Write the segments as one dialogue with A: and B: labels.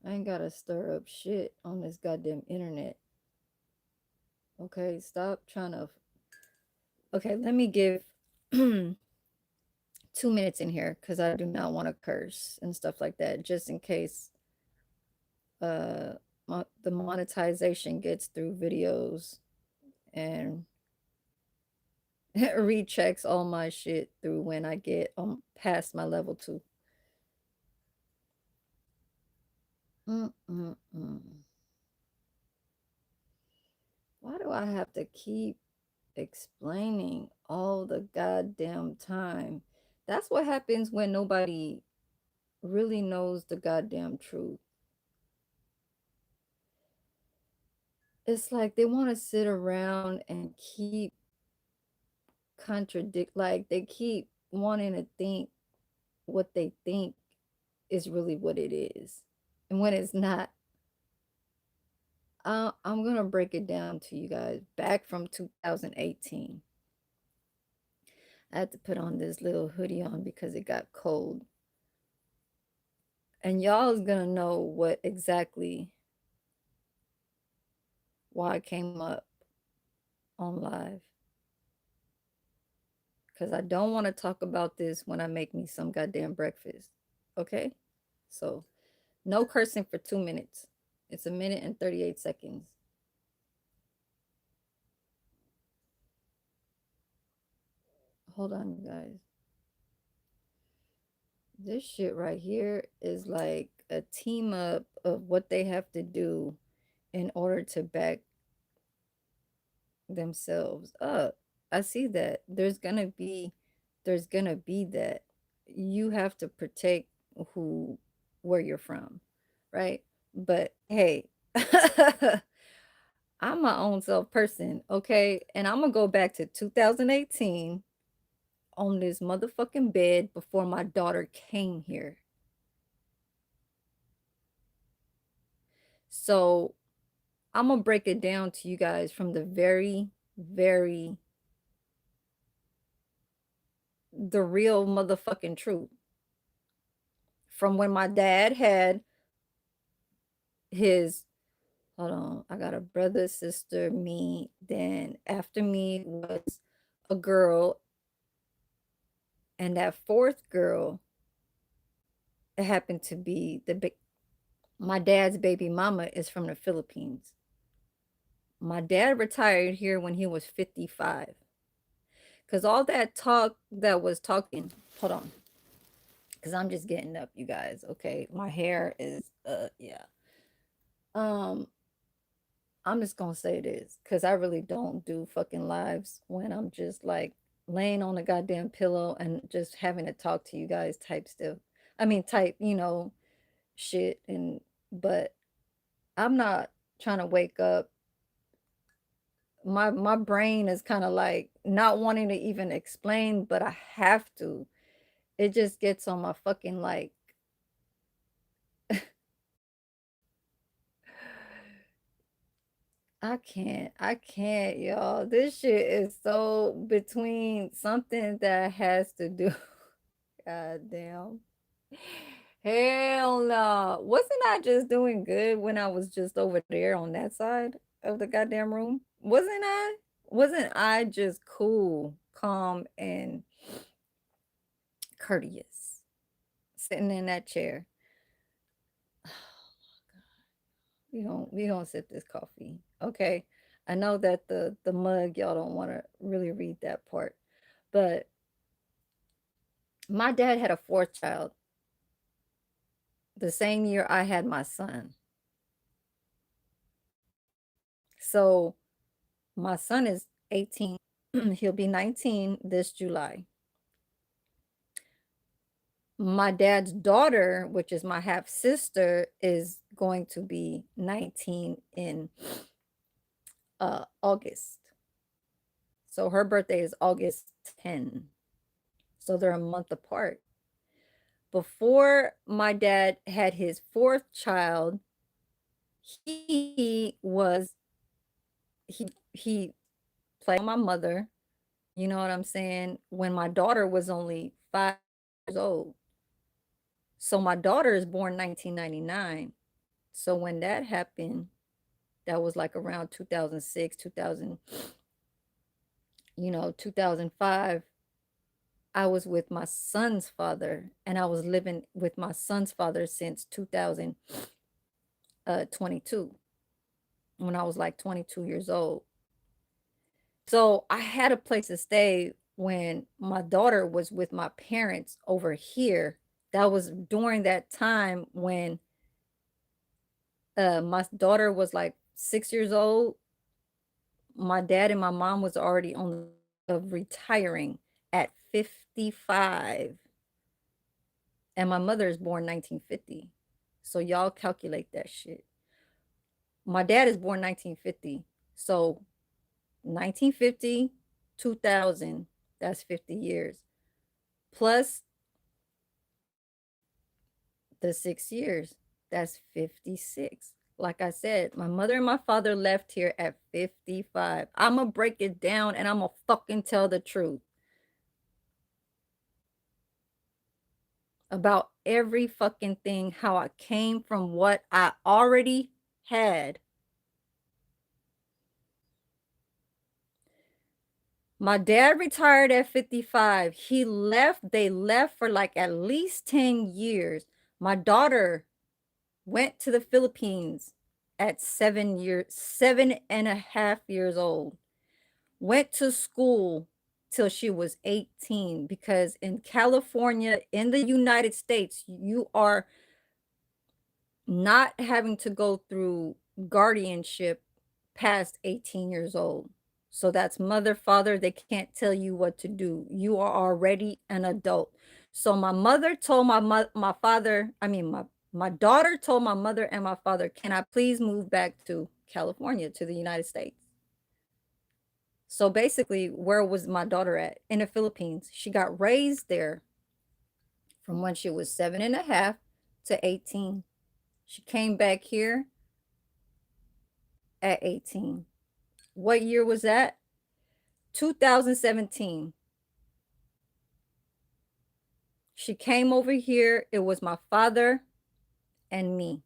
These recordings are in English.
A: I ain't gotta stir up shit on this goddamn internet. Okay, stop trying to. Okay, let me give 2 minutes in here because I do not want to curse and stuff like that, just in case uh the monetization gets through videos and rechecks all my shit through when I get past my level 2. Mm-mm-mm. Why do I have to keep explaining all the goddamn time? That's what happens when nobody really knows the goddamn truth. It's like they want to sit around and keep like they keep wanting to think what they think is really what it is. And when it's not, I'm going to break it down to you guys back from 2018. I had to put on this little hoodie on because it got cold. And y'all is going to know what exactly why I came up on live. Because I don't want to talk about this when I make me some goddamn breakfast. Okay? So, no cursing for 2 minutes. It's a minute and 38 seconds. Hold on, you guys. This shit right here is like a team up of what they have to do in order to back themselves up. I see that. There's gonna be that. You have to protect who where you're from, right? But hey, I'm my own self person, okay? And I'm gonna go back to 2018 on this motherfucking bed before my daughter came here. So I'm gonna break it down to you guys from the the real motherfucking truth. From when my dad had his, hold on, I got a brother, sister, me, then after me was a girl, and that fourth girl, it happened to be my dad's baby mama is from the Philippines. My dad retired here when he was 55. Cause all that talk that was talking, hold on, cause I'm just getting up, you guys. Okay, my hair is, yeah. Um, I'm just gonna say this, cause I really don't do fucking lives when I'm just like laying on a goddamn pillow and just having to talk to you guys type stuff. I mean, type, shit. But I'm not trying to wake up. My brain is kind of like not wanting to even explain, but I have to. It just gets on my fucking like I can't, y'all. This shit is so between something that has to do. God damn. Hell no. Wasn't I just doing good when I was just over there on that side of the goddamn room? Wasn't I? Wasn't I just cool, calm, and courteous sitting in that chair? We don't sip this coffee. Okay. I know that the mug y'all don't want to really read that part. But my dad had a fourth child the same year I had my son. So my son is 18. He'll be 19 this July. My dad's daughter, which is my half sister, is going to be 19 in August. So her birthday is August 10. So they're a month apart. Before my dad had his fourth child, he was he played on my mother, you know what I'm saying, when my daughter was only 5 years old. So my daughter is born 1999. So when that happened, that was like around 2006, 2000, 2005. I was with my son's father, and I was living with my son's father since 2022, when I was like 22 years old. So I had a place to stay when my daughter was with my parents over here. That was during that time when my daughter was like 6 years old. My dad and my mom was already on of retiring at 55, and my mother is born 1950. So y'all calculate that shit. My dad is born 1950. So 1950, 2000, that's 50 years. Plus the 6 years, that's 56. Like I said, my mother and my father left here at 55. I'm going to break it down and I'm going to fucking tell the truth about every fucking thing, how I came from what I already had. My dad retired at 55. They left for like at least 10 years. My daughter went to the Philippines at 7.5 years old. Went to school till she was 18, because in California, in the United States, you are not having to go through guardianship past 18 years old. So that's mother, father, they can't tell you what to do. You are already an adult. So my mother told my father, I mean my daughter told my mother and my father, "Can I please move back to California, to the United States?" So basically, where was my daughter at? In the Philippines. She got raised there from when she was 7.5 to 18. She came back here at 18. What year was that? 2017. She came over here. It was my father and me.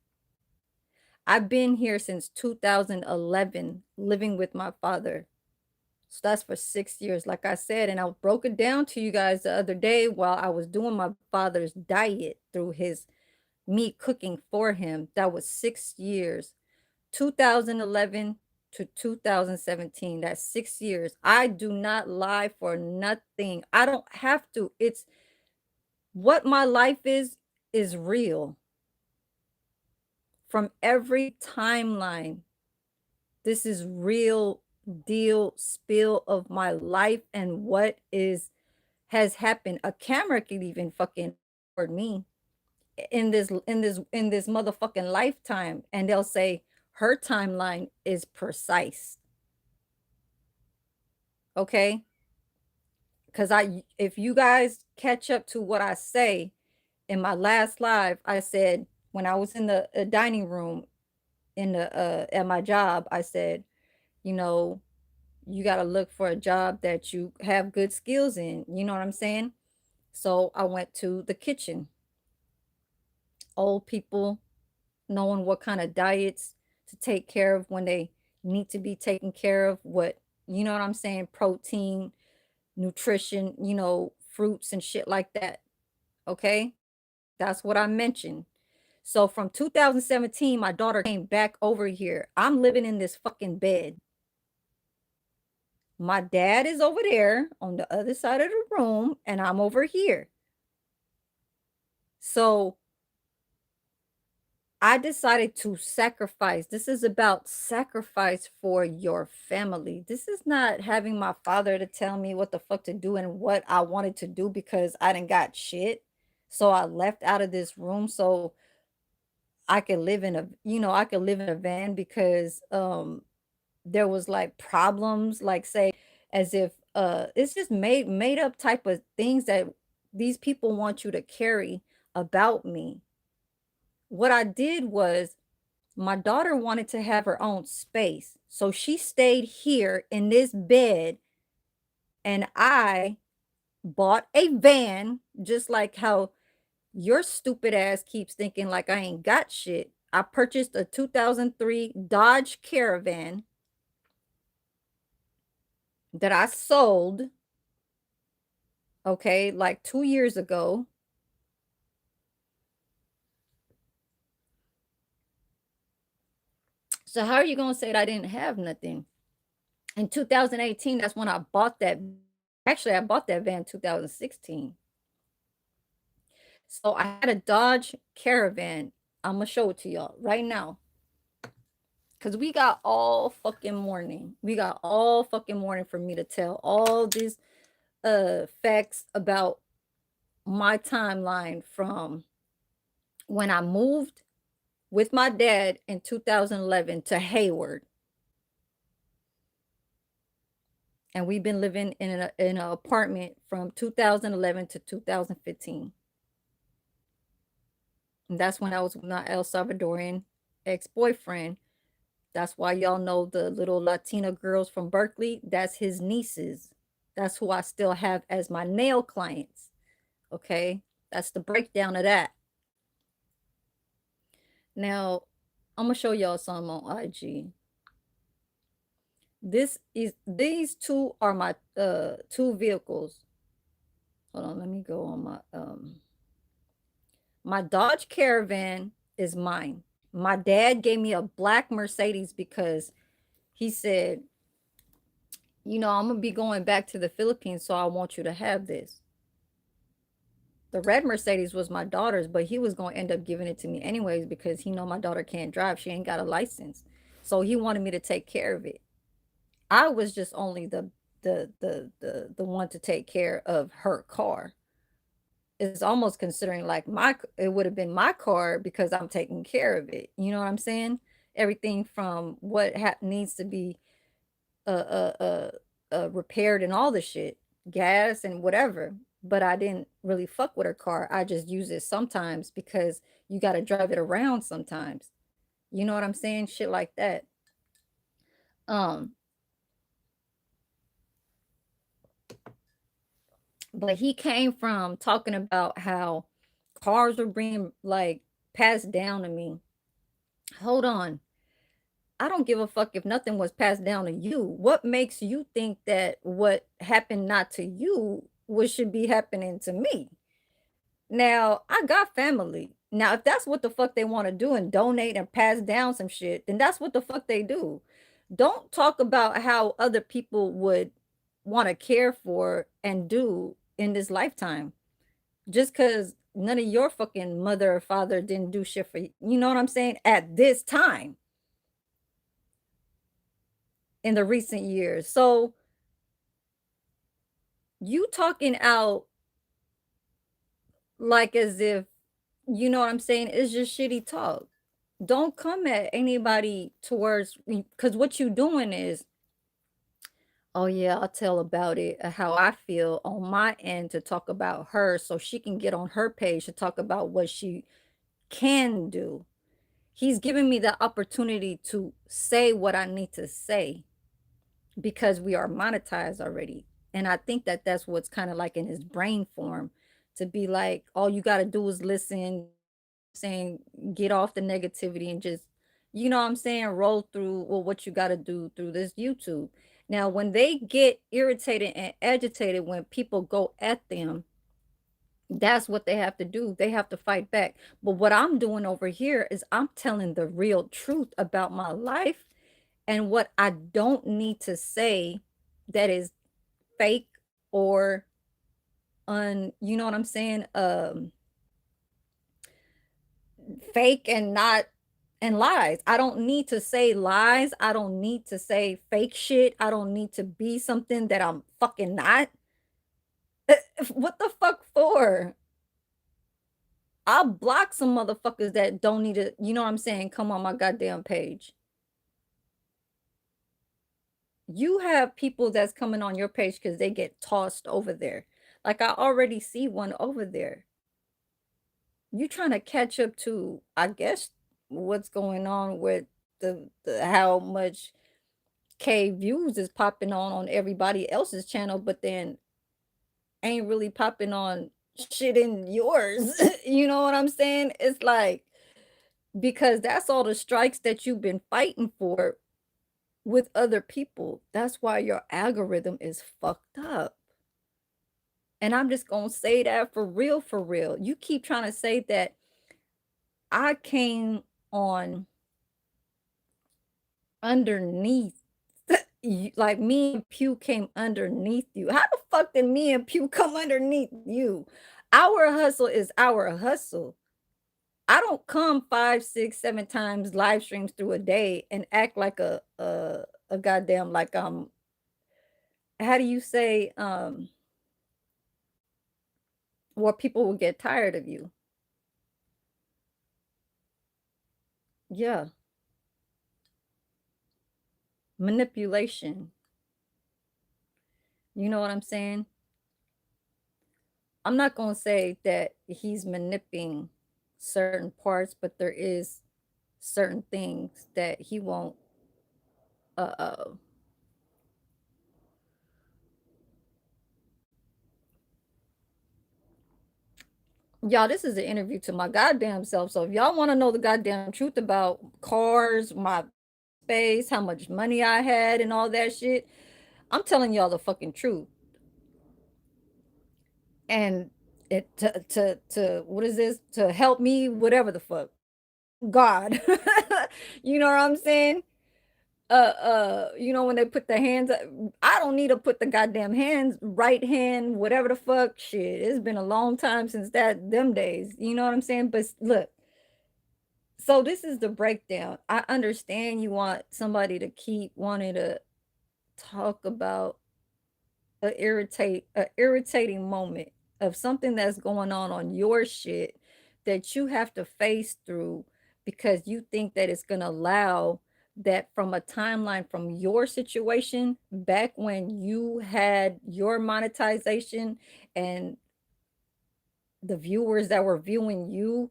A: I've been here since 2011, living with my father. So that's for 6 years, like I said. And I broke it down to you guys the other day while I was doing my father's diet through his me cooking for him. That was 6 years. 2011 to 2017. That's 6 years. I do not lie for nothing. I don't have to. It's what my life is real. From every timeline, this is real deal spill of my life and what is has happened. A camera could even fucking record me in this motherfucking lifetime, and they'll say her timeline is precise. Okay? Because if you guys catch up to what I say in my last live, I said when I was in the dining room in the at my job, I said, you know, you got to look for a job that you have good skills in. You know what I'm saying? So I went to the kitchen. Old people knowing what kind of diets to take care of when they need to be taken care of, what, you know what I'm saying, protein, nutrition, fruits and shit like that. Okay? That's what I mentioned. So from 2017, my daughter came back over here. I'm living in this fucking bed. My dad is over there on the other side of the room, and I'm over here. So I decided to sacrifice. This is about sacrifice for your family. This is not having my father to tell me what the fuck to do and what I wanted to do because I didn't got shit. So I left out of this room so I could live in a van because there was like problems, like say as if it's just made up type of things that these people want you to carry about me. What I did was my daughter wanted to have her own space. So she stayed here in this bed, and I bought a van, just like how your stupid ass keeps thinking like I ain't got shit. I purchased a 2003 Dodge Caravan that I sold, okay, like 2 years ago. So how are you gonna say that I didn't have nothing? In 2018, that's when I bought that. Actually, I bought that van 2016. So I had a Dodge Caravan. I'm gonna show it to y'all right now. Cause we got all fucking morning. We got all fucking morning for me to tell all these facts about my timeline from when I moved with my dad in 2011 to Hayward. And we've been living in an apartment from 2011 to 2015. And that's when I was with my El Salvadorian ex-boyfriend. That's why y'all know the little Latina girls from Berkeley. That's his nieces. That's who I still have as my nail clients. Okay. That's the breakdown of that. Now, I'm going to show y'all some on IG. These two are my two vehicles. Hold on, let me go on my Dodge Caravan is mine. My dad gave me a black Mercedes because he said, you know, I'm gonna be going back to the Philippines, so I want you to have this. The red Mercedes was my daughter's, but he was gonna end up giving it to me anyways because he know my daughter can't drive. She ain't got a license. So he wanted me to take care of it. I was just only the one to take care of her car. It's almost considering like it would have been my car because I'm taking care of it. You know what I'm saying? Everything from what needs to be repaired and all the shit, gas and whatever. But I didn't really fuck with her car. I just use it sometimes because you got to drive it around sometimes. You know what I'm saying? Shit like that. Um, but he came from talking about how cars were being like passed down to me. Hold on. I don't give a fuck if nothing was passed down to you. What makes you think that what happened not to you what should be happening to me? Now, I got family. Now, if that's what the fuck they want to do and donate and pass down some shit, then that's what the fuck they do. Don't talk about how other people would want to care for and do in this lifetime. Just because none of your fucking mother or father didn't do shit for you. You know what I'm saying? At this time in the recent years. So you talking out like as if, you know what I'm saying? It's just shitty talk. Don't come at anybody towards because what you doing is, oh yeah, I'll tell about it, how I feel on my end to talk about her so she can get on her page to talk about what she can do. He's giving me the opportunity to say what I need to say because we are monetized already. And I think that that's what's kind of like in his brain form to be like, all you got to do is listen, saying, get off the negativity and just, you know what I'm saying, roll through well, what you got to do through this YouTube. Now, when they get irritated and agitated when people go at them, that's what they have to do. They have to fight back. But what I'm doing over here is I'm telling the real truth about my life and what I don't need to say that is fake or you know what I'm saying? Fake and not and lies. I don't need to say lies. I don't need to say fake shit. I don't need to be something that I'm fucking not. What the fuck for? I'll block some motherfuckers that don't need to, you know what I'm saying, come on my goddamn page. You have people that's coming on your page because they get tossed over there. Like I already see one over there. You trying to catch up to, I guess, what's going on with the how much K views is popping on everybody else's channel, but then ain't really popping on shit in yours. You know what I'm saying? It's like because that's all the strikes that you've been fighting for with other people. That's why your algorithm is fucked up. And I'm just going to say that for real, for real. You keep trying to say that I came on underneath, like me and Pew came underneath you. How the fuck did me and Pew come underneath you? Our hustle is our hustle. I don't come 5, 6, 7 times live streams through a day and act like a goddamn like how do you say where people will get tired of you. Yeah, manipulation. You know what I'm saying? I'm not going to say that he's manipulating certain parts, but there is certain things that he won't uh y'all, this is an interview to my goddamn self. So if y'all want to know the goddamn truth about cars, my space, how much money I had and all that shit, I'm telling y'all the fucking truth. And it to what is this? To help me, whatever the fuck. God. You know what I'm saying? You know when they put the hands I don't need to put the goddamn hands, right hand, whatever the fuck shit. It's been a long time since that them days. You know what I'm saying? But look, so this is the breakdown. I understand you want somebody to keep wanting to talk about a irritating moment of something that's going on your shit that you have to face through because you think that it's going to allow that from a timeline from your situation back when you had your monetization and the viewers that were viewing you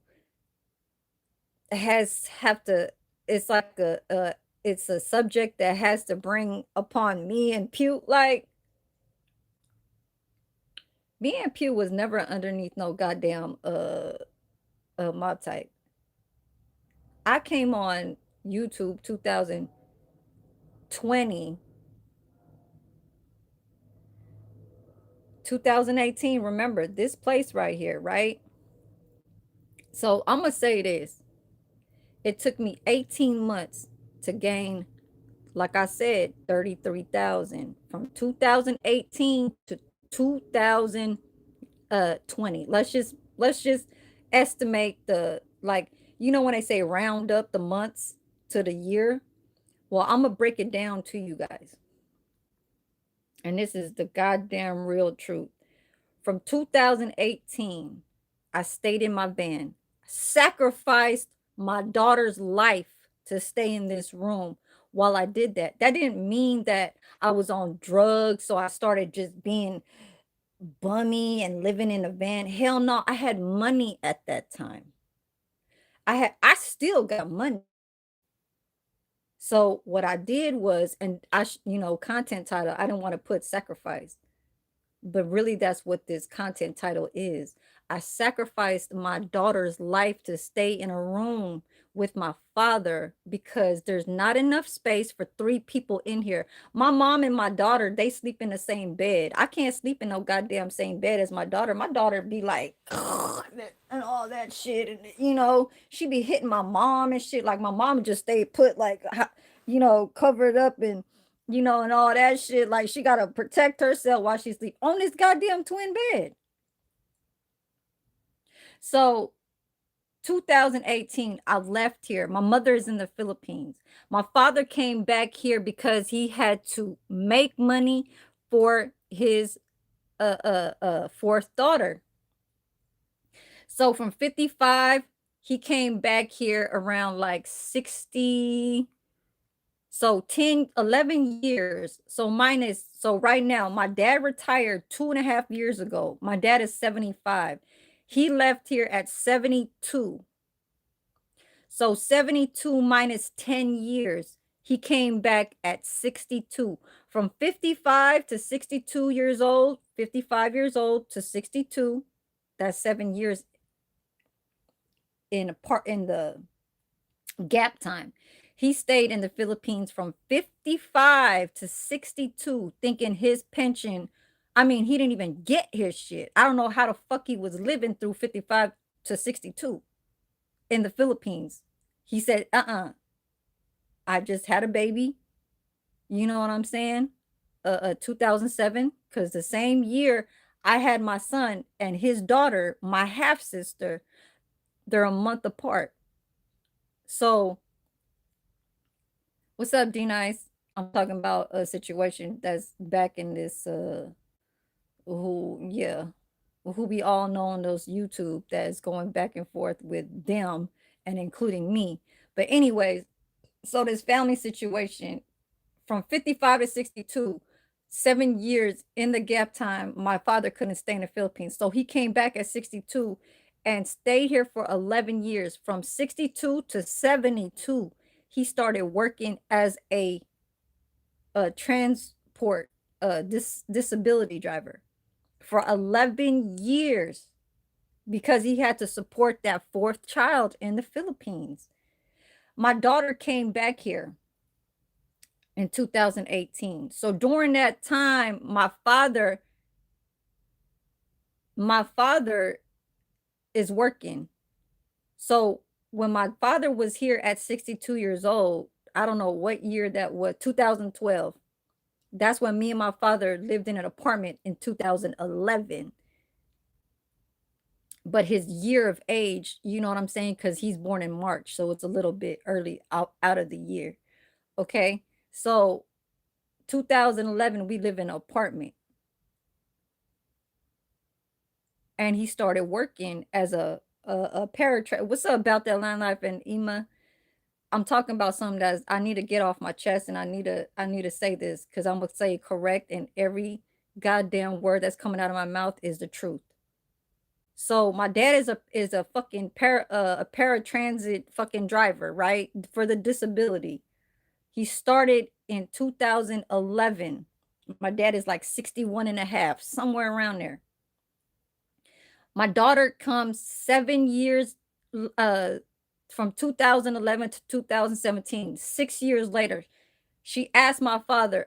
A: has have to it's like a it's a subject that has to bring upon me and Pew. Like me and Pew was never underneath no goddamn mob type. I came on YouTube 2020, 2018. Remember this place right here, right? So I'm gonna say this. It took me 18 months to gain, like I said, 33,000 from 2018 to 2020. Let's just estimate the, like, you know when they say round up the months to the year. Well, I'm gonna break it down to you guys. And this is the goddamn real truth. From 2018, I stayed in my van, sacrificed my daughter's life to stay in this room while I did that. That didn't mean that I was on drugs, so I started just being bummy and living in a van. Hell no, I had money at that time. I still got money. So what I did was, and content title, I didn't want to put sacrifice. But really, that's what this content title is. I sacrificed my daughter's life to stay in a room with my father because there's not enough space for 3 people in here. My mom and my daughter, they sleep in the same bed. I can't sleep in no goddamn same bed as my daughter. My daughter be like, and all that shit. And, she be hitting my mom and shit. Like, my mom just stayed put, like, covered up and all that shit. Like she gotta protect herself while she sleep on this goddamn twin bed. So 2018, I left here. My mother is in the Philippines. My father came back here because he had to make money for his fourth daughter. So from 55, he came back here around like 60. So 10, 11 years. So right now, my dad retired 2.5 years ago. My dad is 75. He left here at 72. So 72 minus 10 years, he came back at 62. From 55 to 62 years old, 55 years old to 62, that's 7 years in a part in the Gap time. He stayed in the Philippines from 55 to 62, thinking his pension, I mean, he didn't even get his shit. I don't know how the fuck he was living through 55 to 62 in the Philippines. He said, I just had a baby. You know what I'm saying? 2007, because the same year I had my son and his daughter, my half sister, they're a month apart. So, what's up, D Nice? I'm talking about a situation that's back in this, yeah, who we all know on those YouTube that's going back and forth with them and including me. But, anyways, so this family situation from 55 to 62, 7 years in the gap time, my father couldn't stay in the Philippines. So he came back at 62 and stayed here for 11 years. From 62 to 72, he started working as a transport disability driver for 11 years because he had to support that fourth child in the Philippines. My daughter came back here in 2018. So during that time, my father is working. So when my father was here at 62 years old, I don't know what year that was, 2012. That's when me and my father lived in an apartment in 2011. But his year of age, you know what I'm saying? Because he's born in March. So it's a little bit early out of the year. Okay. So 2011, we live in an apartment. And he started working as a paratrooper. What's up about that line life and Ema? I'm talking about something that I need to get off my chest, and I need to say this because I'm gonna say it correct, and every goddamn word that's coming out of my mouth is the truth. So my dad is a fucking a paratransit fucking driver, right? For the disability. He started in 2011. My dad is like 61 and a half, somewhere around there. My daughter comes 7 years uh from 2011 to 2017, 6 years later. She asked my mother,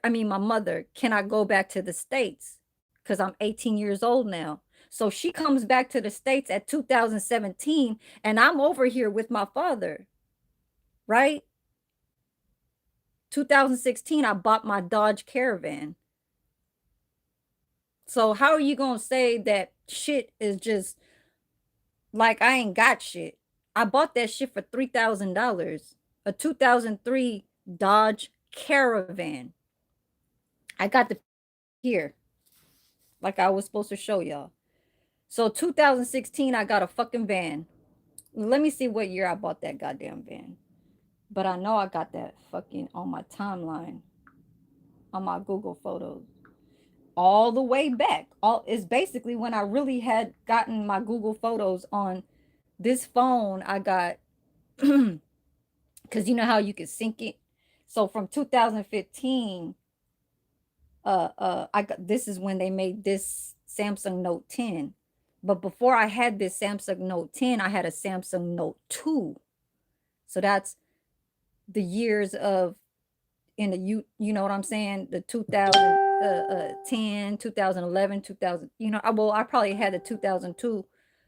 A: can I go back to the States? Because I'm 18 years old now. So she comes back to the States at 2017, and I'm over here with my father, right? 2016, I bought my Dodge Caravan. So how are you gonna say that shit is just like I ain't got shit? I bought that shit for $3,000, a 2003 Dodge Caravan. I got the here, like I was supposed to show y'all. So 2016, I got a fucking van. Let me see what year I bought that goddamn van. But I know I got that fucking on my timeline, on my Google photos. All the way back. All is basically when I really had gotten my Google photos on this phone. I got because you know how you could sync it. So from 2015, I got this is when they made this Samsung Note 10. But before I had this Samsung Note 10, I had a Samsung Note 2. So that's the years of in the you know what I'm saying? The 2010, 2011, 2000, I probably had the 2002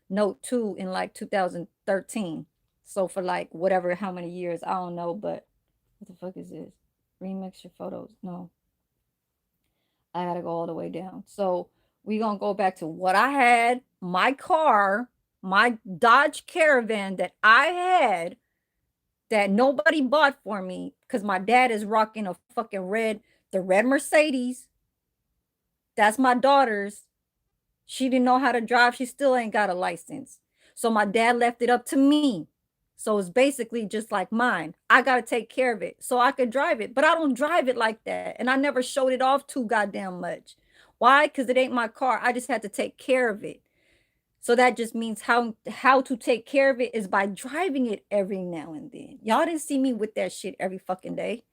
A: Note 2 in like 2013. So for like whatever how many years, I don't know, but what the fuck is this? Remix your photos. No. I gotta go all the way down. So we gonna go back to what I had, my car, my Dodge Caravan that I had that nobody bought for me because my dad is rocking a fucking the red Mercedes. That's my daughter's. She didn't know how to drive. She still ain't got a license. So my dad left it up to me. So it's basically just like mine. I got to take care of it so I could drive it. But I don't drive it like that. And I never showed it off too goddamn much. Why? Because it ain't my car. I just had to take care of it. So that just means how to take care of it is by driving it every now and then. Y'all didn't see me with that shit every fucking day.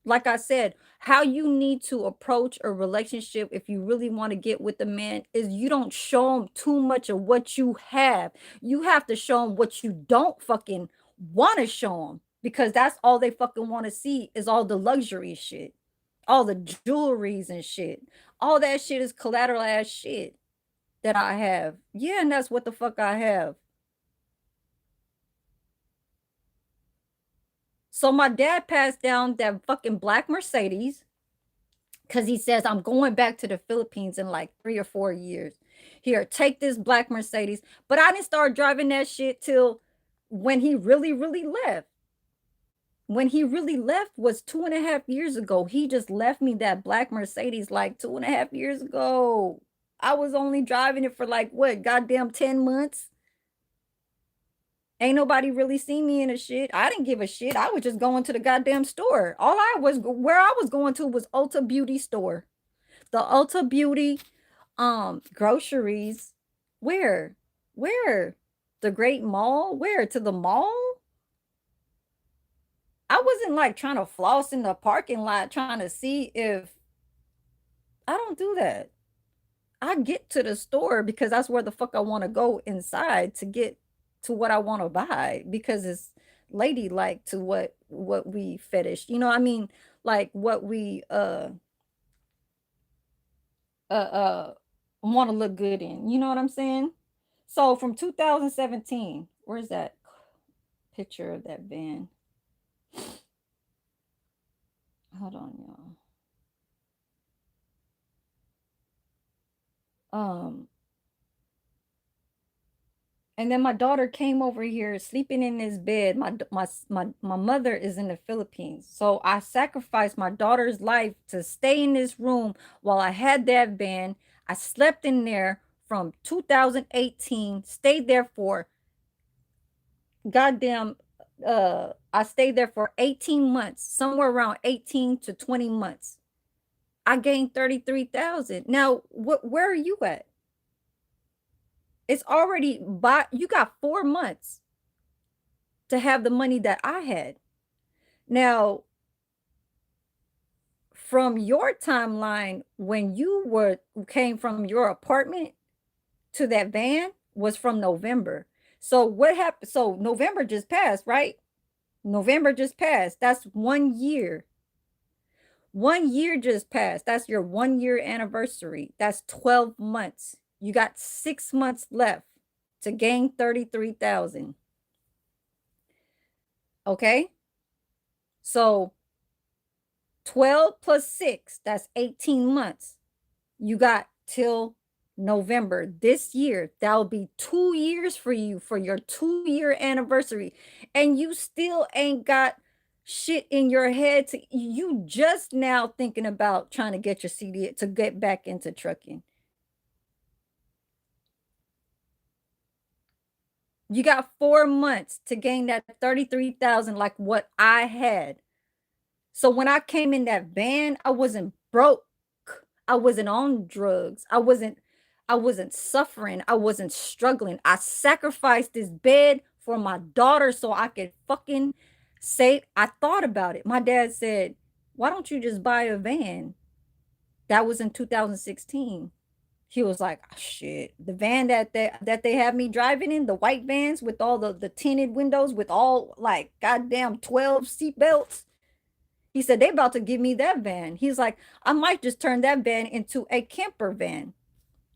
A: Like I said, how you need to approach a relationship if you really want to get with a man is you don't show him too much of what you have. You have to show him what you don't fucking want to show them because that's all they fucking want to see is all the luxury shit, all the jewelries and shit. All that shit is collateral ass shit that I have. Yeah, and that's what the fuck I have. So my dad passed down that fucking black Mercedes because he says I'm going back to the Philippines in like 3 or 4 years. Here, take this black Mercedes. But I didn't start driving that shit till when he really, really left. When he really left was 2.5 years ago. He just left me that black Mercedes like 2.5 years ago. I was only driving it for like what, goddamn 10 months. Ain't nobody really seen me in a shit. I didn't give a shit. I was just going to the goddamn store. All I was where I was going to was Ulta Beauty store. The Ulta Beauty groceries. Where? Where? The Great Mall? Where? To the mall? I wasn't like trying to floss in the parking lot trying to see if I don't do that. I get to the store because that's where the fuck I want to go inside to get to what I want to buy because it's ladylike to what we fetish. You know what I mean? Like what we want to look good in. You know what I'm saying? So from 2017, where's that picture of that van? Hold on, y'all. Um, and then my daughter came over here sleeping in this bed. My mother is in the Philippines. So I sacrificed my daughter's life to stay in this room while I had that van. I slept in there from 2018, stayed there for goddamn I stayed there for 18 months, somewhere around 18 to 20 months. I gained 33,000. Now, where are you at? It's already by you got 4 months to have the money that I had. Now, from your timeline, when you were came from your apartment to that van was from November. So what happened? So November just passed, right? November just passed. That's 1 year. 1 year just passed. That's your 1 year anniversary. That's 12 months. You got 6 months left to gain 33,000. Okay. So 12 plus 6, that's 18 months. You got till November this year. That'll be 2 years for you for your 2 year anniversary. And you still ain't got shit in your head to you just now thinking about trying to get your CD to get back into trucking. You got 4 months to gain that 33,000 like what I had. So when I came in that van, I wasn't broke. I wasn't on drugs. I wasn't suffering. I wasn't struggling. I sacrificed this bed for my daughter so I could fucking save. I thought about it. My dad said, "Why don't you just buy a van?" That was in 2016. He was like, "Oh, shit, the van that they have me driving in, the white vans with all the tinted windows with all like goddamn 12 seat belts." He said, "They about to give me that van." He's like, "I might just turn that van into a camper van."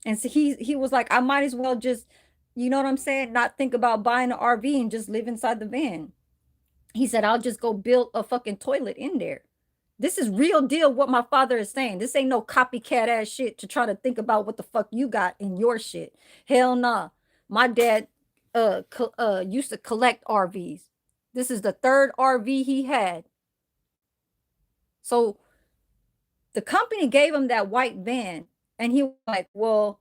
A: And so he was like, "I might as well just, you know what I'm saying, not think about buying an RV and just live inside the van." He said, "I'll just go build a fucking toilet in there." This is real deal what my father is saying. This ain't no copycat ass shit to try to think about what the fuck you got in your shit. Hell nah. My dad used to collect RVs. This is the third RV he had. So the company gave him that white van, and he was like, "Well,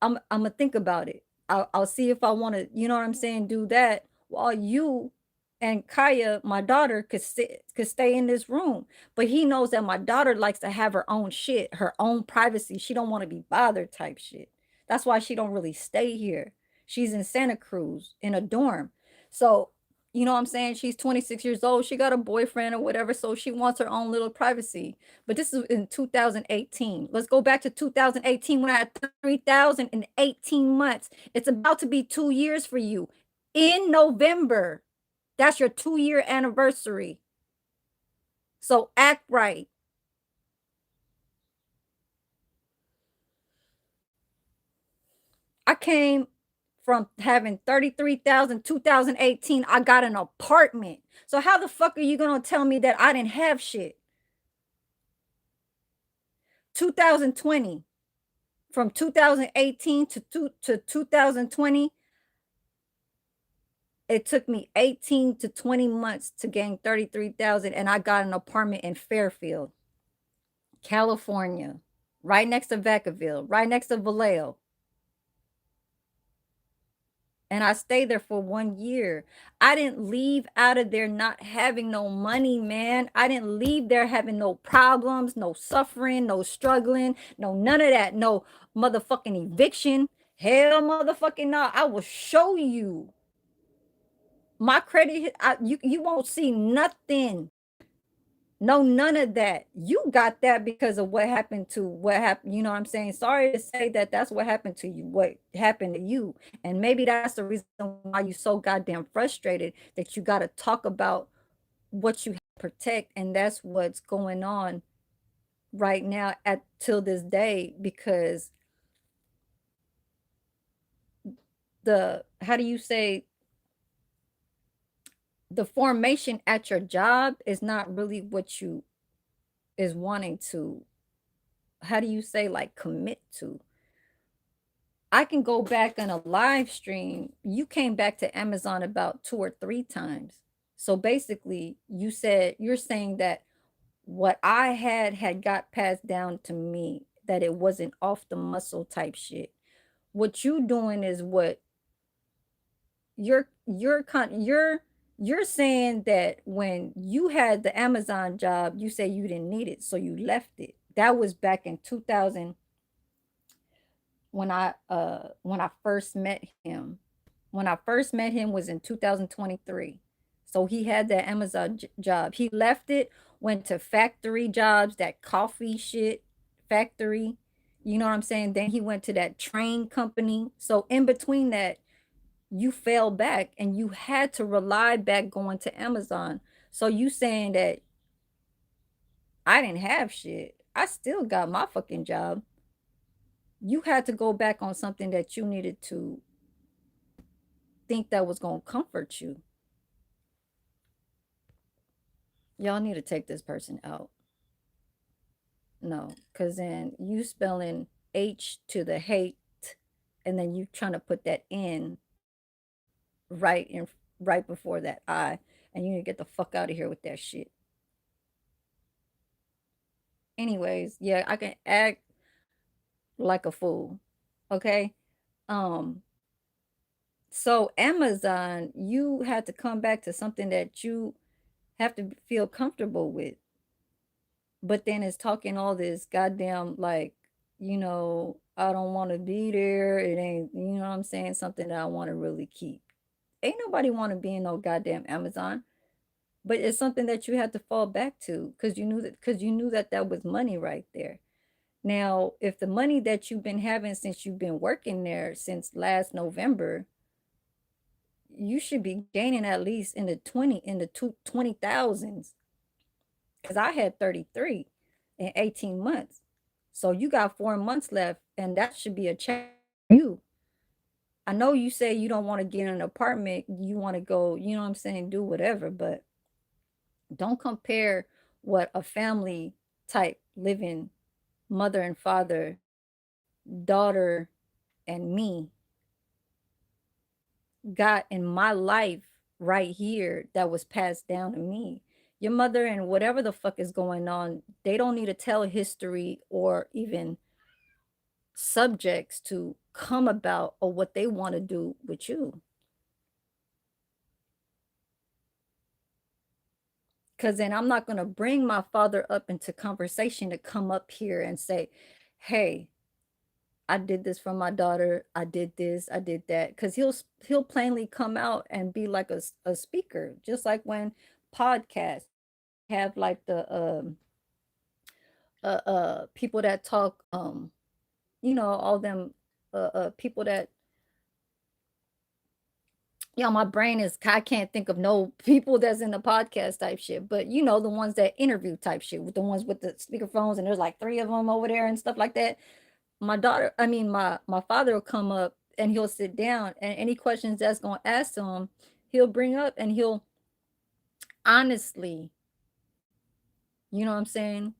A: I'm gonna think about it. I'll see if I want to, you know what I'm saying, do that while you and Kaya, my daughter, could stay in this room." But he knows that my daughter likes to have her own shit, her own privacy. She don't want to be bothered type shit. That's why she don't really stay here. She's in Santa Cruz in a dorm. So, you know what I'm saying? She's 26 years old. She got a boyfriend or whatever, so she wants her own little privacy. But this is in 2018. Let's go back to 2018 when I had 3,018 months. It's about to be 2 years for you in November. That's your 2-year anniversary. So act right. I came from having 33,000 2018. I got an apartment. So how the fuck are you going to tell me that I didn't have shit? 2020, from 2018 to 2020, it took me 18 to 20 months to gain 33,000, and I got an apartment in Fairfield, California, right next to Vacaville, right next to Vallejo. And I stayed there for 1 year. I didn't leave out of there not having no money, man. I didn't leave there having no problems, no suffering, no struggling, no none of that, no motherfucking eviction. Hell motherfucking no. I will show you my credit. You won't see nothing. No, none of that. You got that because of what happened. You know what I'm saying? Sorry to say that that's what happened to you, what happened to you. And maybe that's the reason why you're so goddamn frustrated that you got to talk about what you protect. And that's what's going on right now at till this day, because how do you say, the formation at your job is not really what you is wanting to, how do you say, like, commit to. I can go back on a live stream. You came back to Amazon about 2 or 3 times. So basically, you're saying that what I had got passed down to me, that it wasn't off the muscle type shit. What you doing is what you're saying, that when you had the Amazon job, you say you didn't need it, so you left it. That was back in 2000, when I first met him. When I first met him was in 2023. So he had that Amazon job. He left it, went to factory jobs, that coffee shit factory. You know what I'm saying? Then he went to that train company. So in between that, you fell back and you had to rely back going to Amazon. So you saying that I didn't have shit. I still got my fucking job. You had to go back on something that you needed to think that was going to comfort you. Y'all need to take this person out. No, because then you spelling H to the hate, and then you trying to put that in right in right before that I, and you need to get the fuck out of here with that shit. Anyways, yeah, I can act like a fool. Okay. Um, so Amazon, you had to come back to something that you have to feel comfortable with. But then it's talking all this goddamn, like, I don't want to be there. It ain't, you know what I'm saying? Something that I want to really keep. Ain't nobody want to be in no goddamn Amazon, but it's something that you had to fall back to because you knew that that was money right there. Now, if the money that you've been having since you've been working there since last November, you should be gaining at least in the 20,000s, because I had 33 in 18 months. So you got 4 months left, and that should be a check for you. I know you say you don't want to get an apartment, you want to go, you know what I'm saying, do whatever, but don't compare what a family type living, mother and father, daughter, and me got in my life right here that was passed down to me. Your mother and whatever the fuck is going on, they don't need to tell history or even subjects to come about or what they want to do with you. Because then I'm not going to bring my father up into conversation to come up here and say, hey, I did this for my daughter. I did this. I did that. Because he'll plainly come out and be like a speaker, just like when podcasts have like the people that talk, all them people that Yeah, my brain is I can't think of no people that's in the podcast type shit, but you know the ones that interview type shit with the ones with the speakerphones and there's like three of them over there and stuff like that. My daughter, I mean my father will come up and he'll sit down and any questions that's gonna ask him, he'll bring up and he'll honestly, you know what I'm saying,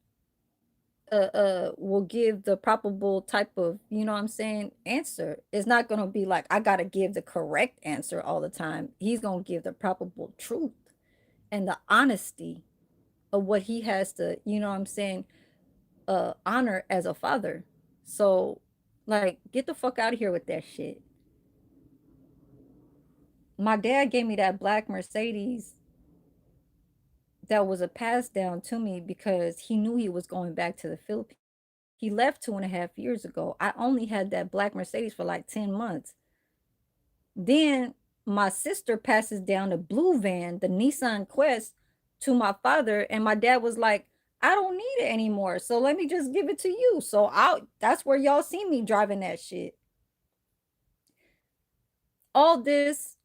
A: will give the probable type of, you know what I'm saying, answer. It's not gonna be like I gotta give the correct answer all the time. He's gonna give the probable truth and the honesty of what he has to, you know what I'm saying, honor as a father. So, like, get the fuck out of here with that shit. My dad gave me that black Mercedes that was a pass down to me because he knew he was going back to the Philippines. He left 2.5 years ago. I only had that black Mercedes for like 10 months. Then my sister passes down the blue van, the Nissan Quest, to my father, and my dad was like, I don't need it anymore. So let me just give it to you. So I'll that's where y'all see me driving that shit. All this,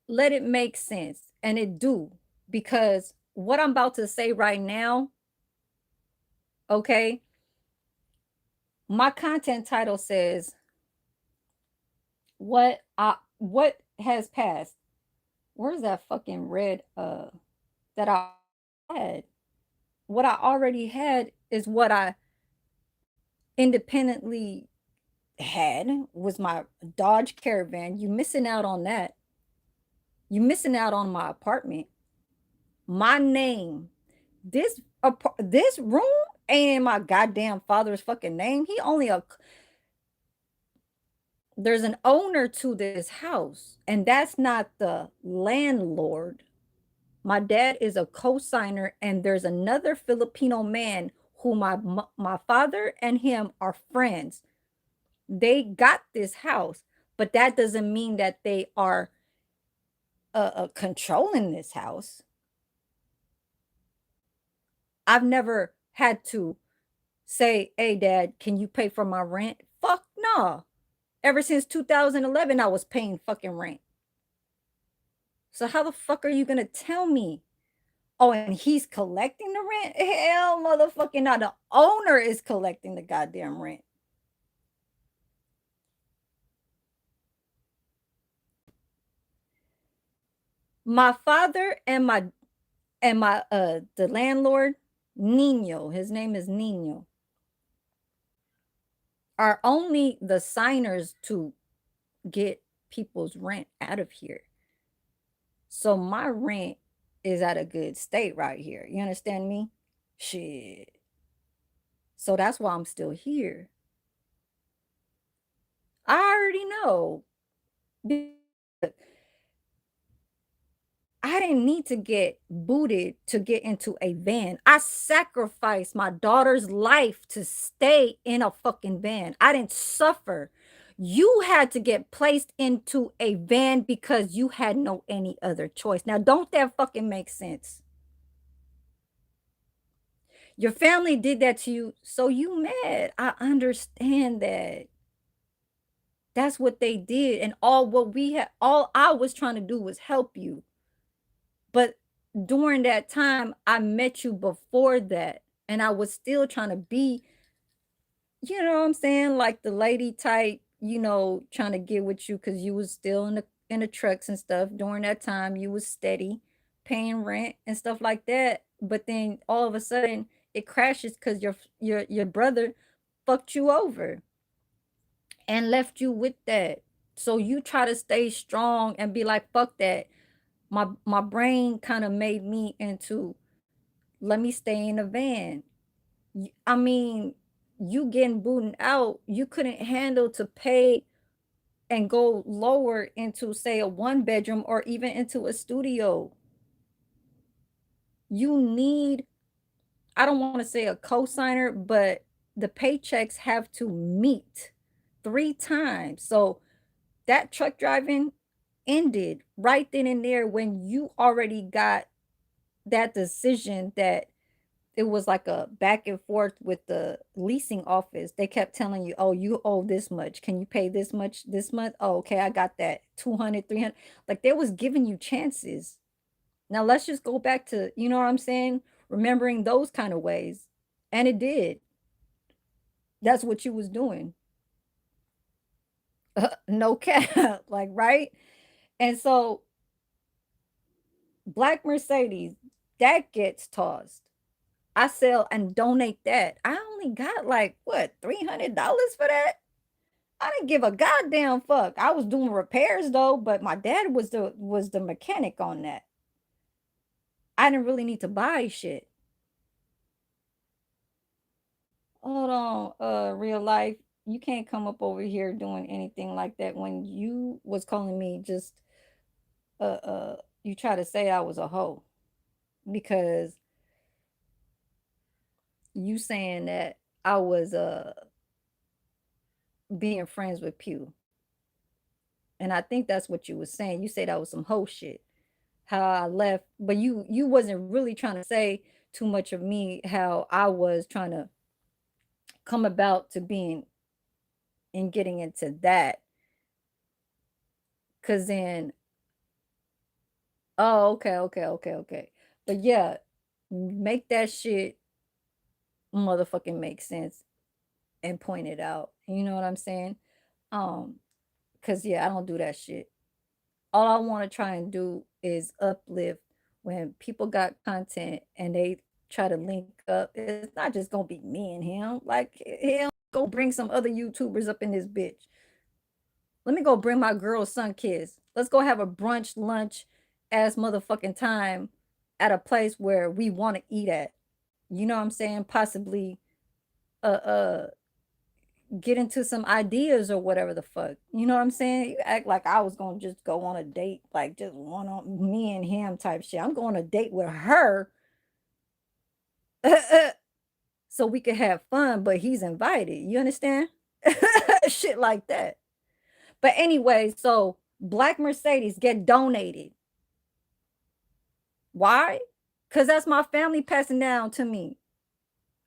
A: let it make sense. And it do. Because what I'm about to say right now, okay, my content title says what has passed. Where's that fucking red that I had? What I already had is what I independently had was my Dodge Caravan. You missing out on that. You missing out on my apartment. My name. This room ain't in my goddamn father's fucking name. He only a There's an owner to this house, and that's not the landlord. My dad is a co-signer, and there's another Filipino man who my father and him are friends. They got this house, but that doesn't mean that they are controlling this house. I've never had to say, "Hey, Dad, can you pay for my rent?" Fuck no. Ever since 2011, I was paying fucking rent. So how the fuck are you gonna tell me? Oh, and he's collecting the rent? Hell, motherfucking no. The owner is collecting the goddamn rent. My father and my the landlord, Nino, his name is Nino, are only the signers to get people's rent out of here. So my rent is at a good state right here. You understand me? Shit. So that's why I'm still here. I already know. I didn't need to get booted to get into a van. I sacrificed my daughter's life to stay in a fucking van. I didn't suffer. You had to get placed into a van because you had no any other choice. Now, don't that fucking make sense? Your family did that to you, so you mad. I understand that. That's what they did. And all I was trying to do was help you. But during that time, I met you before that, and I was still trying to be, you know what I'm saying, like the lady type, trying to get with you because you was still in the trucks and stuff. During that time, you was steady paying rent and stuff like that. But then all of a sudden, it crashes because your brother fucked you over and left you with that. So you try to stay strong and be like, fuck that. My brain kind of made me into, let me stay in a van. I mean, you getting booted out, you couldn't handle to pay and go lower into, say, a one bedroom or even into a studio. You need, I don't want to say a co-signer, but the paychecks have to meet 3 times. So that truck driving ended right then and there when you already got that decision that it was like a back and forth with the leasing office. They kept telling you, "Oh, you owe this much. Can you pay this much this month?" "Oh, okay, I got that. 200, 300." Like they was giving you chances. Now let's just go back to, you know what I'm saying? Remembering those kind of ways. And it did. That's what you was doing. No cap. Like, right? And so Black Mercedes, that gets tossed. I sell and donate that. I only got like what, $300 for that? I didn't give a goddamn fuck. I was doing repairs though, but my dad was the mechanic on that. I didn't really need to buy shit. Hold on, real life. You can't come up over here doing anything like that when you was calling me just you try to say I was a hoe because you saying that I was being friends with Pew. And I think that's what you was saying. You said that was some hoe shit. How I left, but you wasn't really trying to say too much of me how I was trying to come about to being and getting into that. Cause then, oh, okay, okay, okay, okay. But yeah, make that shit motherfucking make sense and point it out. You know what I'm saying? Um, cause yeah, I don't do that shit. All I want to try and do is uplift when people got content and they try to link up. It's not just gonna be me and him. Like him, go bring some other YouTubers up in this bitch. Let me go bring my girl Sun Kiss. Let's go have a brunch, lunch, ass motherfucking time at a place where we want to eat at. You know what I'm saying? Possibly uh get into some ideas or whatever the fuck. You know what I'm saying? You act like I was gonna just go on a date, like just one on me and him type shit. I'm going on a date with her so we could have fun, but he's invited. You understand? Shit like that. But anyway, so Black Mercedes get donated. Why? Because that's my family passing down to me.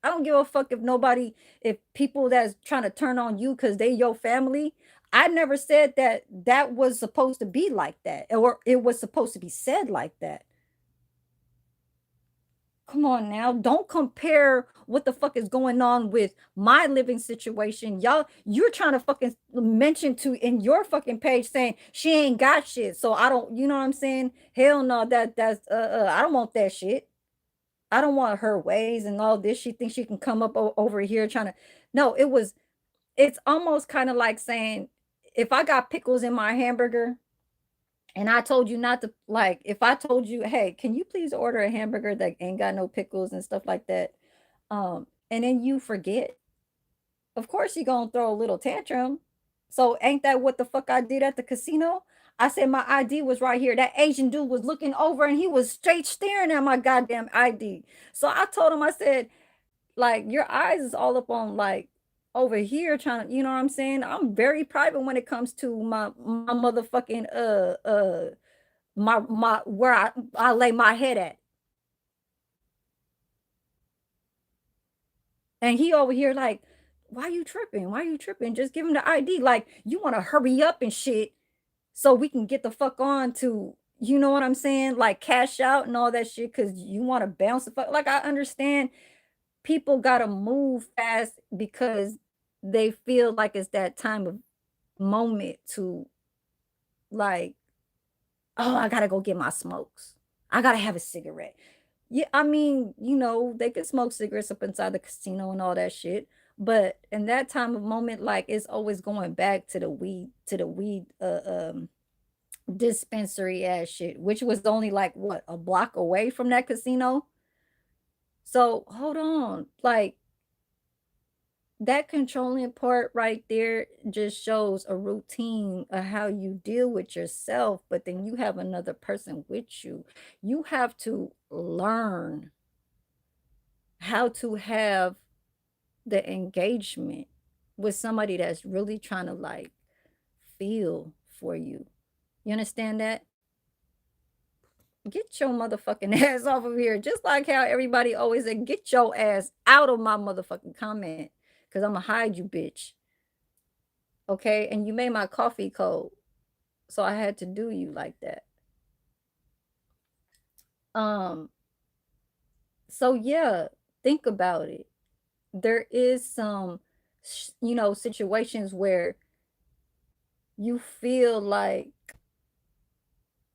A: I don't give a fuck if nobody, if people that's trying to turn on you because they your family. I never said that that was supposed to be like that or it was supposed to be said like that. Come on now. Don't compare what the fuck is going on with my living situation. Y'all, you're trying to fucking mention to in your fucking page saying she ain't got shit. So I don't, you know what I'm saying? Hell no, that's I don't want that shit. I don't want her ways and all this. She thinks she can come up over here trying to. No, it's almost kind of like saying if I got pickles in my hamburger and I told you not to, like, if I told you, hey, can you please order a hamburger that ain't got no pickles and stuff like that? And then you forget, of course you're gonna throw a little tantrum. So ain't that what the fuck I did at the casino? I said my ID was right here. That Asian dude was looking over and he was straight staring at my goddamn ID. So I told him, I said, like, your eyes is all up on like over here trying to, you know what I'm saying? I'm very private when it comes to my motherfucking my where I lay my head at. And he over here like, why you tripping? Why you tripping? Just give him the ID. Like, you want to hurry up and shit so we can get the fuck on to, you know what I'm saying? Like cash out and all that shit because you want to bounce the fuck. Like, I understand people gotta move fast because they feel like it's that time of moment to like, oh, I gotta go get my smokes. I gotta have a cigarette. Yeah, I mean, they could smoke cigarettes up inside the casino and all that shit. But in that time of moment, like it's always going back to the weed dispensary ass shit, which was only like what, a block away from that casino. So hold on. Like that controlling part right there just shows a routine of how you deal with yourself, but then you have another person with you. You have to learn how to have the engagement with somebody that's really trying to like feel for you. You understand that? Get your motherfucking ass off of here. Just like how everybody always said, get your ass out of my motherfucking comment. Cause I'ma hide you, bitch. Okay? And you made my coffee cold. So I had to do you like that. Um, so yeah, think about it. There is some situations where you feel like,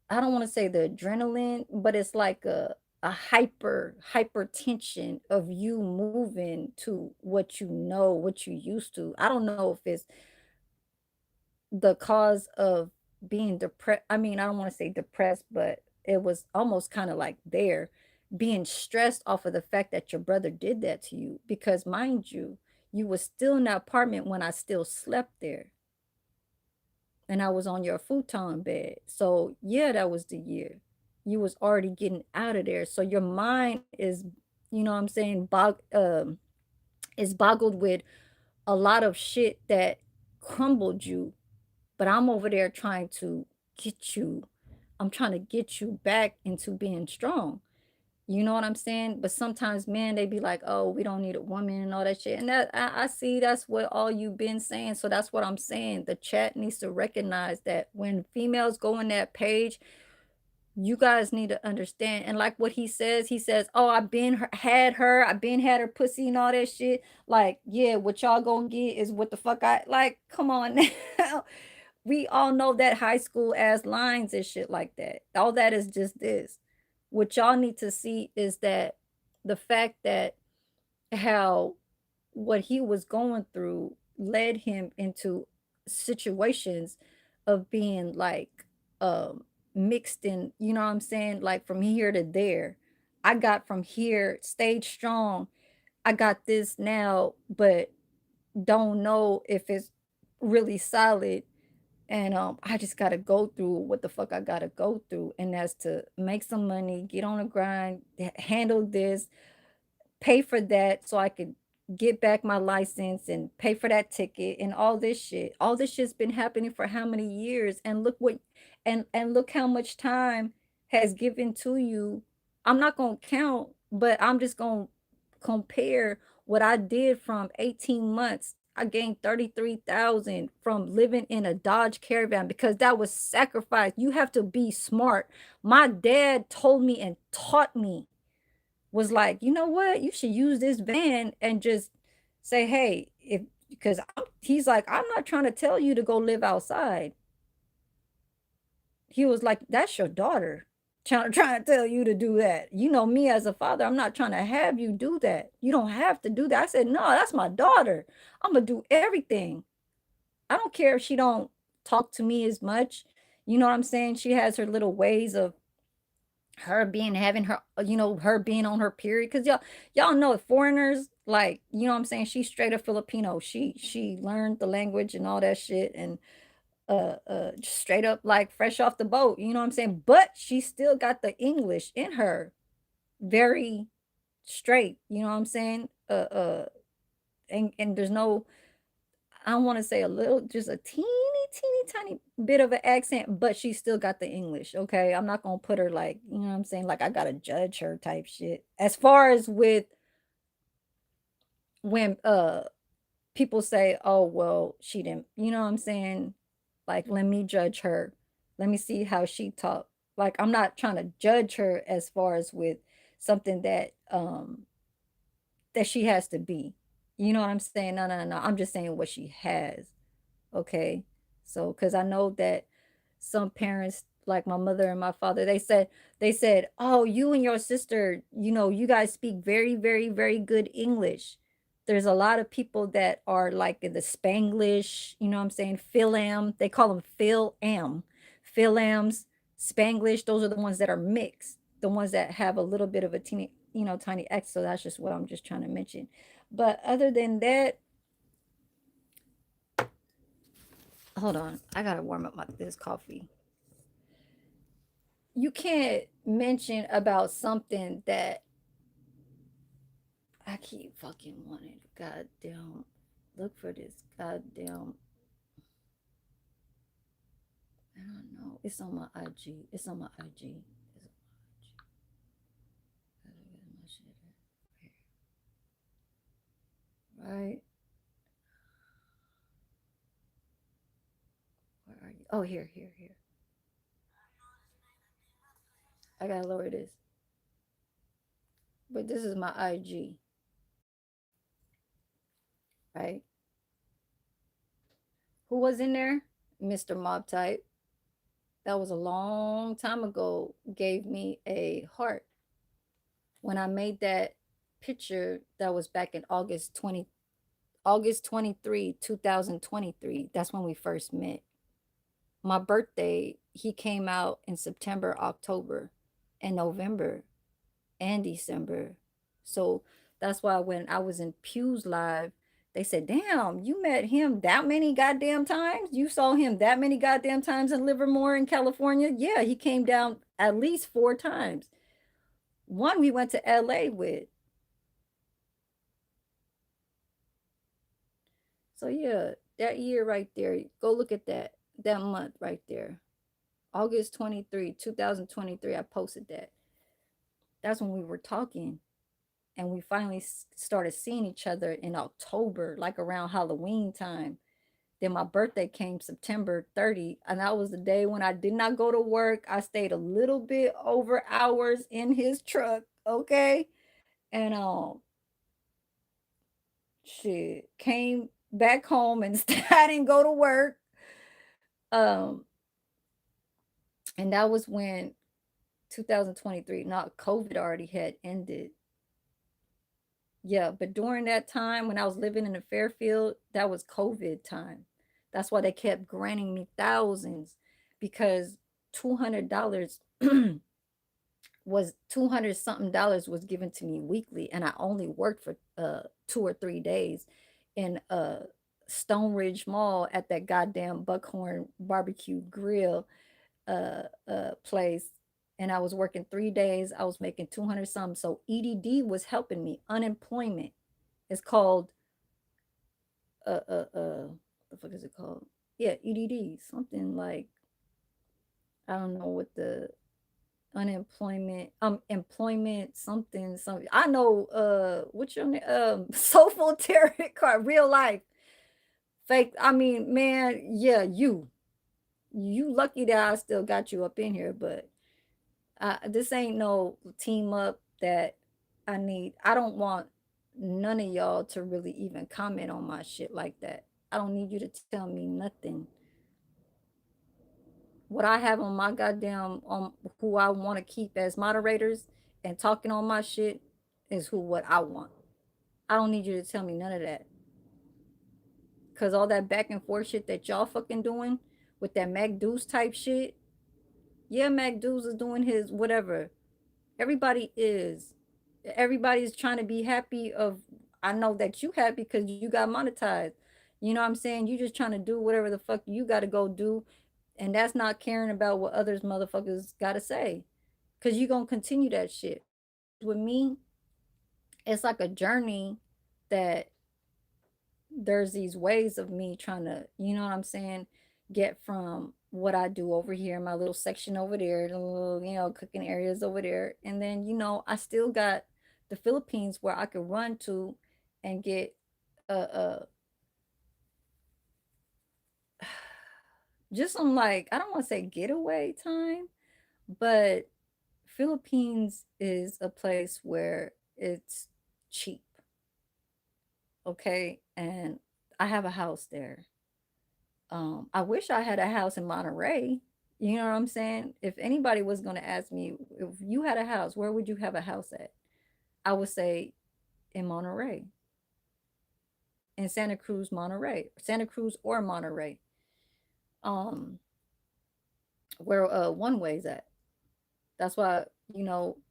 A: I don't want to say the adrenaline, but it's like a hypertension of you moving to what you know, what you used to. I don't know if it's the cause of being depressed. I mean, I don't want to say depressed, but it was almost kind of like there being stressed off of the fact that your brother did that to you. Because mind you, you was still in that apartment when I still slept there and I was on your futon bed. So yeah, that was the year. You was already getting out of there. So your mind is, what I'm saying, is boggled with a lot of shit that crumbled you. But I'm over there trying to get you. I'm trying to get you back into being strong. You know what I'm saying? But sometimes men, they be like, oh, we don't need a woman and all that shit. And that I see that's what all you've been saying. So that's what I'm saying. The chat needs to recognize that when females go in that page, you guys need to understand. And like what he says, oh, I've been had her pussy and all that shit. Like, yeah, what y'all gonna get is what the fuck I like. Come on now. We all know that high school ass lines and shit like that. All that is just this. What y'all need to see is that the fact that how what he was going through led him into situations of being like mixed in, you know what I'm saying? Like from here to there. I got from here, stayed strong. I got this now, but don't know if it's really solid, and I just gotta go through what the fuck I gotta go through, and that's to make some money, get on the grind, handle this, pay for that so I could get back my license and pay for that ticket and all this shit. All this shit's been happening for how many years? And look what and look how much time has given to you. I'm not gonna count, but I'm just gonna compare what I did from 18 months. I gained 33,000 from living in a Dodge Caravan because that was sacrifice. You have to be smart. My dad told me and taught me, was like, you know what? You should use this van and just say, hey, if because he's like, I'm not trying to tell you to go live outside. He was like, that's your daughter. Trying to tell you to do that. You know me as a father, I'm not trying to have you do that. You don't have to do that. I said, no, that's my daughter. I'm gonna do everything. I don't care if she don't talk to me as much. You know what I'm saying? She has her little ways of her being having her, her being on her period, because y'all know foreigners, like, you know what I'm saying, she's straight up Filipino. She learned the language and all that shit, and just straight up like fresh off the boat, you know what I'm saying, but she still got the English in her, very straight, you know what I'm saying, and there's no, I don't want to say a little, just a teeny tiny bit of an accent, but she still got the English. Okay. I'm not gonna put her like, you know what I'm saying? Like I gotta judge her type shit. As far as with when people say, oh well, she didn't, you know what I'm saying? Like, let me judge her. Let me see how she talk. Like I'm not trying to judge her as far as with something that she has to be. You know what I'm saying? No. I'm just saying what she has. Okay. So, because I know that some parents, like my mother and my father, they said, oh, you and your sister, you guys speak very, very, very good English. There's a lot of people that are like in the Spanglish, you know what I'm saying? Philam, they call them Philams, Spanglish. Those are the ones that are mixed, the ones that have a little bit of a teeny, tiny X. So that's just what I'm just trying to mention. But other than that, hold on, I gotta warm up this coffee. You can't mention about something that I keep fucking wanting. Goddamn, look for this goddamn. I don't know. It's on my IG. It's on my IG. shit at? Right. Where are you? Oh, here, here, here. I gotta lower this. But this is my IG, right? Who was in there? Mr. Mob Type. That was a long time ago. Gave me a heart when I made that picture. That was back in August 23, 2023. That's when we first met. My birthday, he came out in September, October, and November, and December. So that's why when I was in Pew's live, they said, "Damn, you met him that many goddamn times? You saw him that many goddamn times in Livermore in California?" Yeah, he came down at least 4 times. One we went to LA with. So yeah, that year right there, go look at that month right there. August 23, 2023, I posted that. That's when we were talking, and we finally started seeing each other in October, like around Halloween time. Then my birthday came September 30, and that was the day when I did not go to work. I stayed a little bit over hours in his truck, okay? And shit, came back home and I didn't go to work. Um, and that was when 2023, not COVID already had ended. Yeah, but during that time when I was living in the Fairfield, that was COVID time. That's why they kept granting me thousands, because $200 was 200 something dollars was given to me weekly, and I only worked for 2 or 3 days in Stone Ridge Mall at that goddamn Buckhorn barbecue grill place, and I was working 3 days. I was making 200 something. So EDD was helping me. Unemployment. It's called the fuck is it called? Yeah, EDD. Something like, I don't know what the unemployment employment something. I know what's your name? Soulful tarot card, real life. Fake. I mean, man, yeah, you lucky that I still got you up in here, but this ain't no team up that I need. I don't want none of y'all to really even comment on my shit like that. I don't need you to tell me nothing. What I have on my goddamn who I want to keep as moderators and talking on my shit is who what I want. I don't need you to tell me none of that. Cause all that back and forth shit that y'all fucking doing with that Mac Deuce type shit. Yeah, Mac Deuce is doing his whatever. Everybody is. Everybody's trying to be happy of, I know that you happy because you got monetized. You know what I'm saying? You just trying to do whatever the fuck you gotta go do. And that's not caring about what others motherfuckers gotta say. Cause you gonna continue that shit. With me, it's like a journey that there's these ways of me trying to, you know what I'm saying, get from what I do over here, my little section over there, the little, cooking areas over there. And then, I still got the Philippines where I could run to and get a just on, like, I don't want to say getaway time, but Philippines is a place where it's cheap, okay? And I have a house there. I wish I had a house in Monterey. You know what I'm saying? If anybody was going to ask me, if you had a house, where would you have a house at? I would say in Monterey, in Santa Cruz, Monterey, Santa Cruz or Monterey. Um, where one way's at. That's why,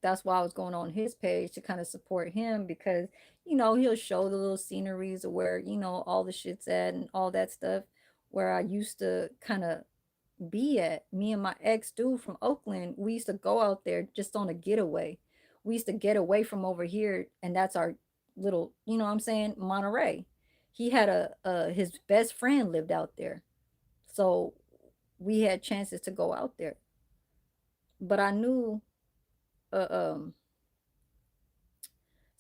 A: that's why I was going on his page to kind of support him, because, he'll show the little sceneries of where, all the shit's at and all that stuff, where I used to kind of be at. Me and my ex dude from Oakland, we used to go out there just on a getaway. We used to get away from over here, and that's our little, what I'm saying, Monterey. He had his best friend lived out there. So we had chances to go out there. But I knew uh, um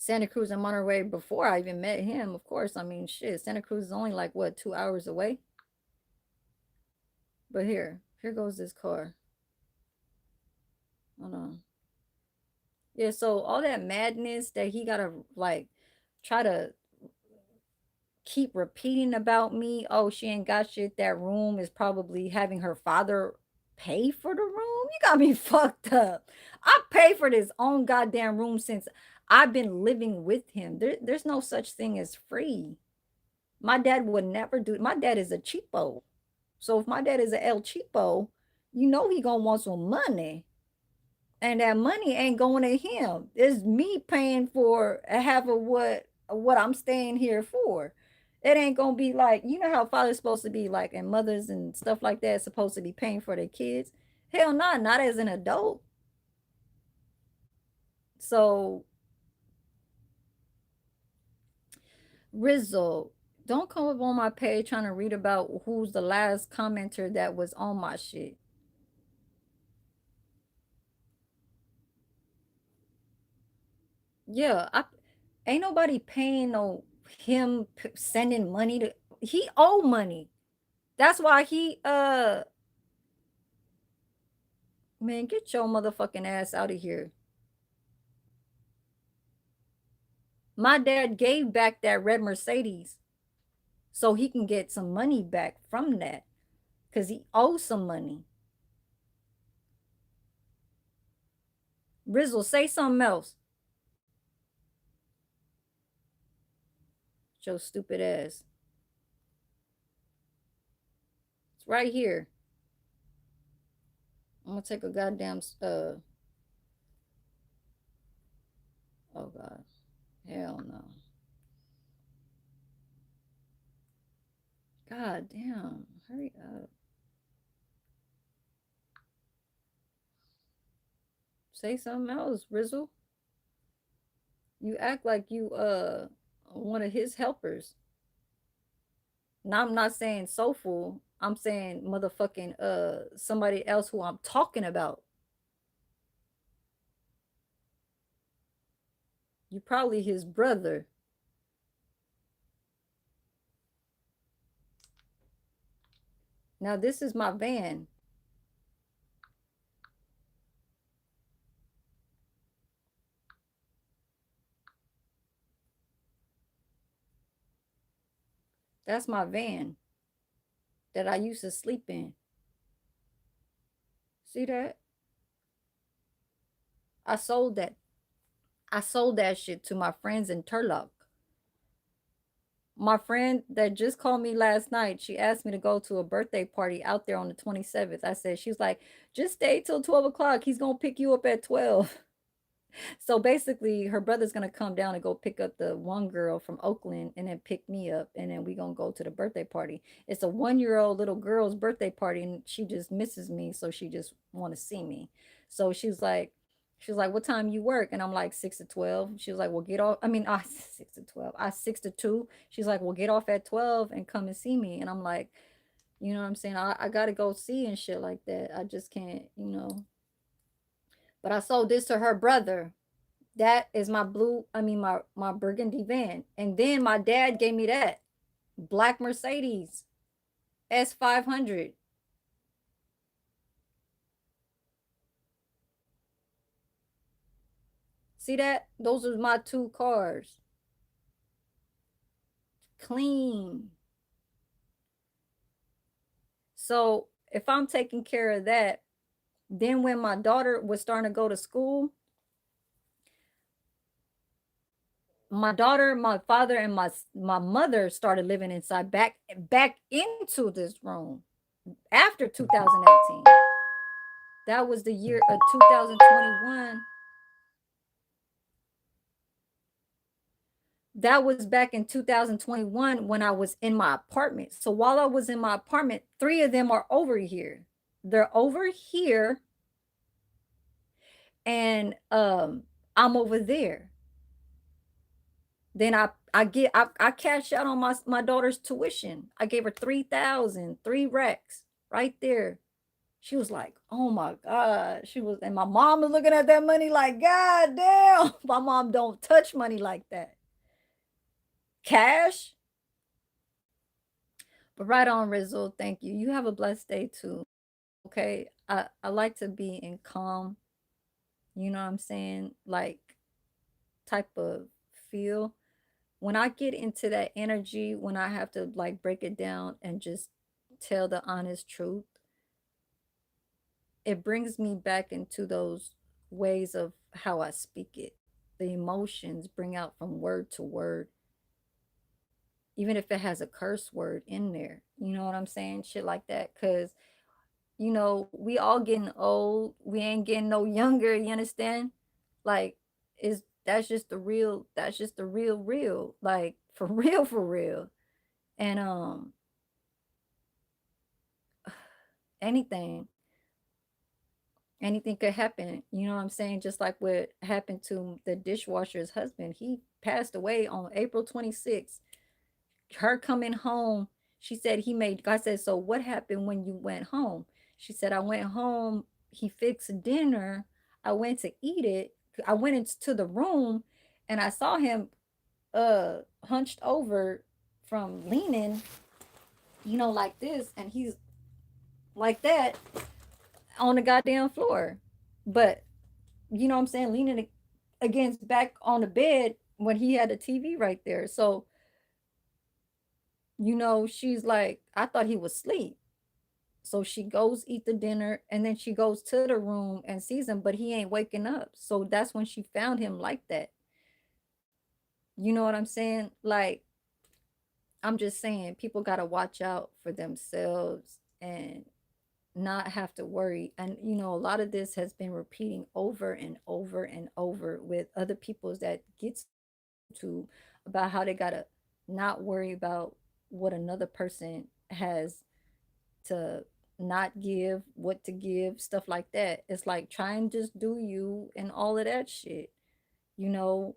A: Santa Cruz and Monterey before I even met him, of course. I mean, shit, Santa Cruz is only like what, 2 hours away? But here goes this car. Hold on. Yeah, so all that madness that he gotta like try to keep repeating about me. Oh, she ain't got shit. That room is probably having her father pay for the room. You got me fucked up. I pay for this own goddamn room since I've been living with him. There's no such thing as free. My dad would never do. My dad is a cheapo. So if my dad is a El Cheapo, you know he gonna want some money. And that money ain't going to him. It's me paying for a half of what I'm staying here for. It ain't gonna be like, you know how father's supposed to be like, and mothers and stuff like that supposed to be paying for their kids. Hell no, not as an adult. So Rizzo, don't come up on my page trying to read about who's the last commenter that was on my shit. Yeah, I ain't nobody paying no him sending money to he owe money. That's why man, get your motherfucking ass out of here. My dad gave back that red Mercedes so he can get some money back from that because he owes some money. Rizzle, say something else. Your stupid ass. It's right here. I'm gonna take a goddamn oh god. Hell no. God damn. Hurry up. Say something else, Rizzle. You act like you one of his helpers. Now I'm not saying soulful. I'm saying motherfucking somebody else who I'm talking about. You probably his brother. Now this is my van. That's my van that I used to sleep in. See that? I sold that. I sold that shit to my friends in Turlock. My friend that just called me last night, she asked me to go to a birthday party out there on the 27th. I said, she was like, just stay till 12 o'clock. He's going to pick you up at 12. So basically, her brother's gonna come down and go pick up the one girl from Oakland and then pick me up, and then we gonna go to the birthday party. It's a 1 year old little girl's birthday party, and she just misses me, so she just want to see me. So she's like, what time you work? And I'm like 6 to 12. She was like, well, get off. I mean, I 6 to 12. I 6 to 2. She's like, well, get off at 12 and come and see me. And I'm like, you know what I'm saying? I gotta go see and shit like that. I just can't, you know. But I sold this to her brother. That is my blue, I mean my burgundy van. And then my dad gave me that black Mercedes S500. See that? Those are my two cars. Clean. So if I'm taking care of that, then when my daughter was starting to go to school, my daughter, my father, and my mother started living inside back into this room after 2018. That was the year of 2021. That was back in 2021 when I was in my apartment. So while I was in my apartment, three of them are over here. They're over here, and I'm over there. Then I cashed out on my daughter's tuition. I gave her 3,000, 3 racks right there. She was like, "Oh my God." She was, and my mom was looking at that money like, "God damn." My mom don't touch money like that. Cash. But right on, Rizzo. Thank you. You have a blessed day too. Okay. I like to be in calm, you know what I'm saying? Like type of feel. When I get into that energy, when I have to like break it down and just tell the honest truth, it brings me back into those ways of how I speak it. The emotions bring out from word to word, even if it has a curse word in there. You know what I'm saying? Shit like that. Cause we all getting old. We ain't getting no younger, you understand? Like, is that's just the real, that's just the real. Like for real, for real. And anything, anything could happen. You know what I'm saying? Just like what happened to the dishwasher's husband. He passed away on April 26th. Her coming home, she said he made, God said, "So what happened when you went home?" She said, "I went home, he fixed dinner, I went to eat it, I went into the room and I saw him hunched over from leaning, like this, and he's like that on the goddamn floor." But you know what I'm saying, leaning against back on the bed when he had a TV right there. So, she's like, "I thought he was asleep." So she goes eat the dinner and then she goes to the room and sees him, but he ain't waking up. So that's when she found him like that. You know what I'm saying? Like, I'm just saying, people got to watch out for themselves and not have to worry. And, a lot of this has been repeating over and over and over with other people's that gets to about how they got to not worry about what another person has to not give, what to give, stuff like that. It's like try and just do you and all of that shit. You know,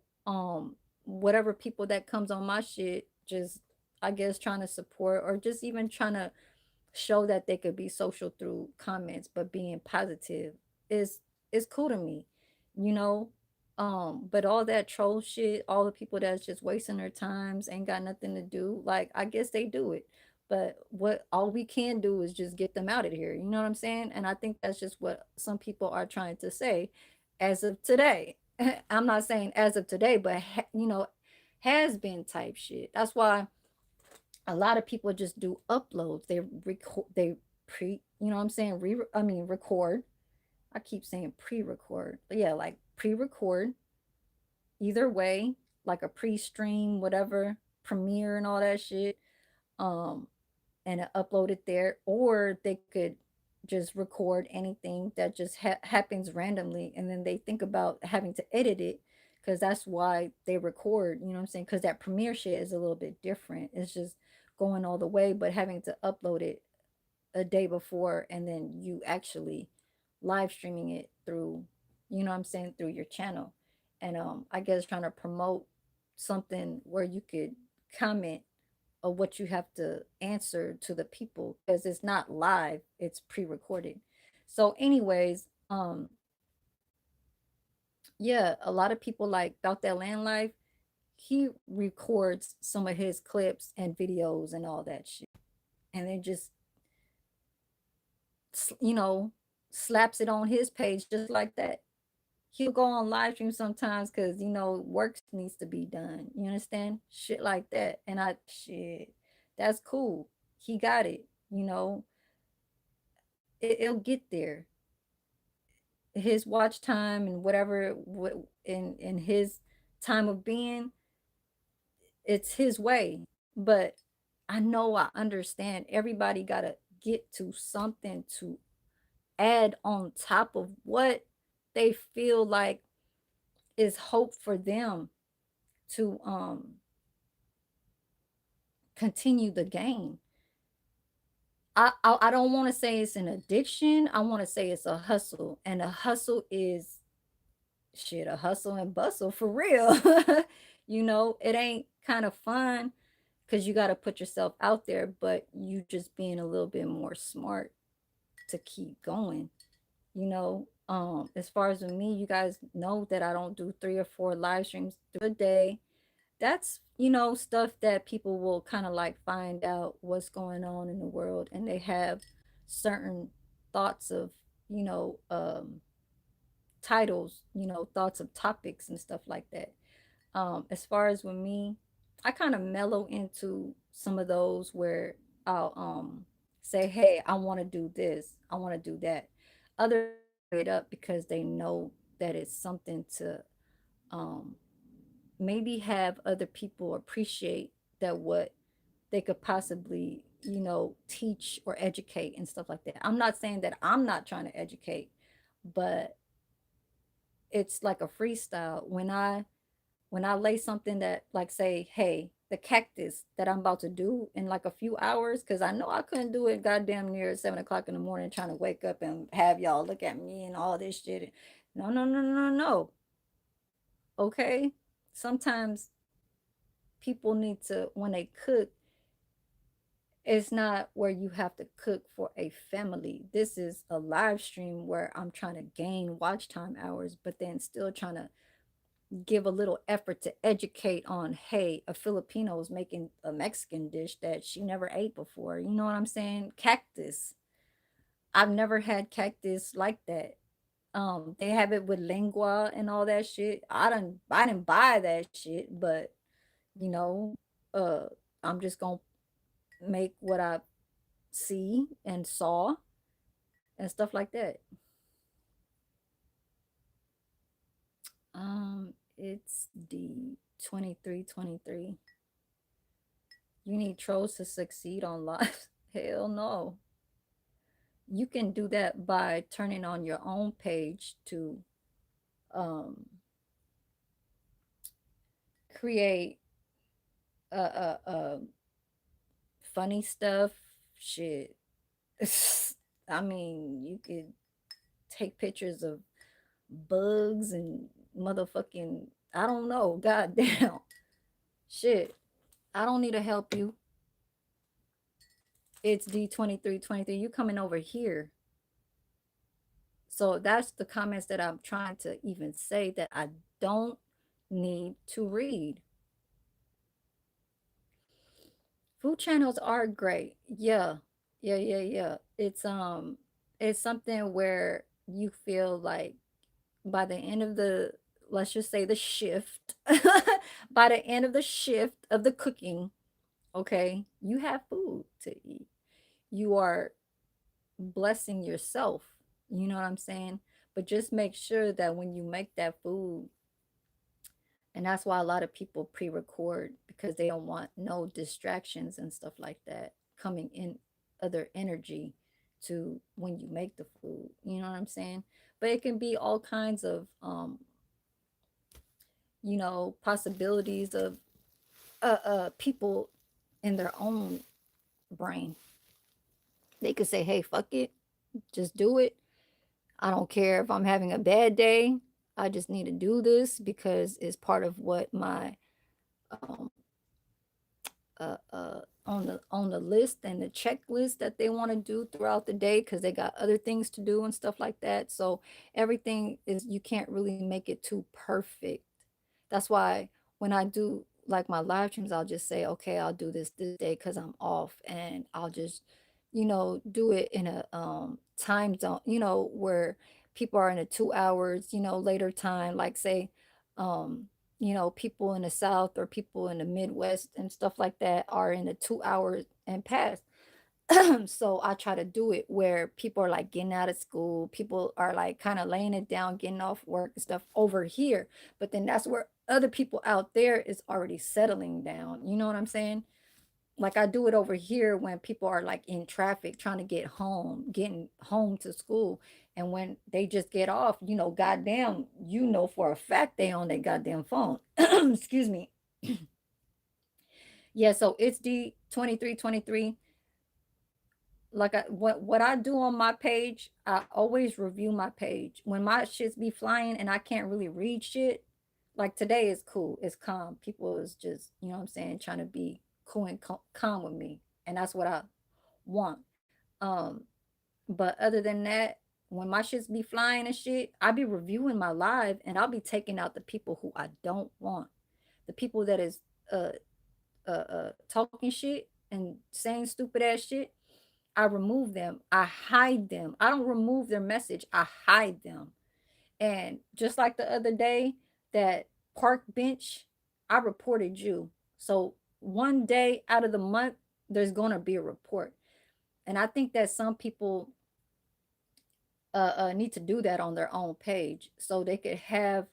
A: whatever people that comes on my shit, just I guess trying to support or just even trying to show that they could be social through comments, but being positive is is cool to me, you know. But all that troll shit, all the people that's just wasting their times, ain't got nothing to do, like I guess they do it. But what all we can do is just get them out of here. You know what I'm saying? And I think that's just what some people are trying to say as of today. I'm not saying as of today, but has been type shit. That's why a lot of people just do uploads. They record, they you know what I'm saying? Record. I keep saying pre-record. But yeah, like pre-record either way, like a pre-stream, whatever, premiere and all that shit. Um, and upload it there, or they could just record anything that just happens randomly, and then they think about having to edit it because that's why they record. You know what I'm saying? Because that premiere shit is a little bit different. It's just going all the way, but having to upload it a day before and then you actually live streaming it through, you know what I'm saying, through your channel. And I guess trying to promote something where you could comment of what you have to answer to the people because it's not live, it's pre-recorded. So anyways, yeah, a lot of people like about that land life, he records some of his clips and videos and all that shit, and then just you know slaps it on his page just like that. He'll go on live stream sometimes because work needs to be done, you understand, shit like that. And I shit, that's cool, he got it, it'll get there. His watch time and whatever, in his time of being, it's his way. But I know, I understand everybody gotta get to something to add on top of what they feel like is hope for them to continue the game. I don't want to say it's an addiction. I want to say it's a hustle, and a hustle is shit, a hustle and bustle for real. It ain't kind of fun because you got to put yourself out there, but you just being a little bit more smart to keep going. As far as with me, you guys know that I don't do 3 or 4 live streams through a day. That's, stuff that people will kind of like find out what's going on in the world, and they have certain thoughts of, you know, titles, thoughts of topics and stuff like that. As far as with me, I kind of mellow into some of those where I'll say, hey, I want to do this, I want to do that. Others it up because they know that it's something to um maybe have other people appreciate that what they could possibly, teach or educate and stuff like that. I'm not saying that I'm not trying to educate, but it's like a freestyle. When I lay something that, like, say, hey, the cactus that I'm about to do in like a few hours, because I know I couldn't do it goddamn near 7 o'clock in the morning trying to wake up and have y'all look at me and all this shit. No, no, no, no, no. Okay. Sometimes people need to, when they cook, it's not where you have to cook for a family. This is a live stream where I'm trying to gain watch time hours, but then still trying to give a little effort to educate on, hey, a Filipino is making a Mexican dish that she never ate before. You know what I'm saying? Cactus. I've never had cactus like that. They have it with lingua and all that shit. I didn't buy that shit, but you know, uh I'm just gonna make what I see and saw and stuff like that. It's the 2323. You need trolls to succeed on live? Hell no. You can do that by turning on your own page to um, create funny stuff. Shit. I mean, you could take pictures of bugs and motherfucking, I don't know, goddamn. Shit. I don't need to help you. It's D2323. You coming over here. So that's the comments that I'm trying to even say that I don't need to read. Food channels are great. Yeah. Yeah, yeah, yeah. It's something where you feel like by the end of the, let's just say, the shift, by the end of the shift of the cooking, okay, you have food to eat. You are blessing yourself. You know what I'm saying? But just make sure that when you make that food, and that's why a lot of people pre-record, because they don't want no distractions and stuff like that coming in, other energy to when you make the food. You know what I'm saying? But it can be all kinds of possibilities of people in their own brain. They could say, hey, fuck it, just do it. I don't care if I'm having a bad day. I just need to do this because it's part of what my um, on the list and the checklist that they want to do throughout the day because they got other things to do and stuff like that. So everything is, you can't really make it too perfect. That's why when I do like my live streams, I'll just say, okay, I'll do this day because I'm off, and I'll just, do it in a time zone, where people are in a 2 hours, later time, like say, um, people in the South or people in the Midwest and stuff like that are in the 2 hours and past. So I try to do it where people are like getting out of school, people are like kind of laying it down, getting off work and stuff over here. But then that's where other people out there is already settling down. You know what I'm saying? Like I do it over here when people are like in traffic trying to getting home to school. And when they just get off, goddamn, for a fact they on their goddamn phone. Excuse me. Yeah, so it's D2323. Like what I do on my page, I always review my page. When my shits be flying and I can't really read shit, like today is cool, it's calm. People is just, what I'm saying, trying to be cool and calm with me, and that's what I want. Um, But other than that, when my shits be flying and shit, I be reviewing my live and I'll be taking out the people who I don't want. The people that is talking shit and saying stupid ass shit, I remove them. I hide them. I don't remove their message. I hide them. And just like the other day, that park bench, I reported you. So one day out of the month, there's gonna be a report. And I think that some people need to do that on their own page so they could have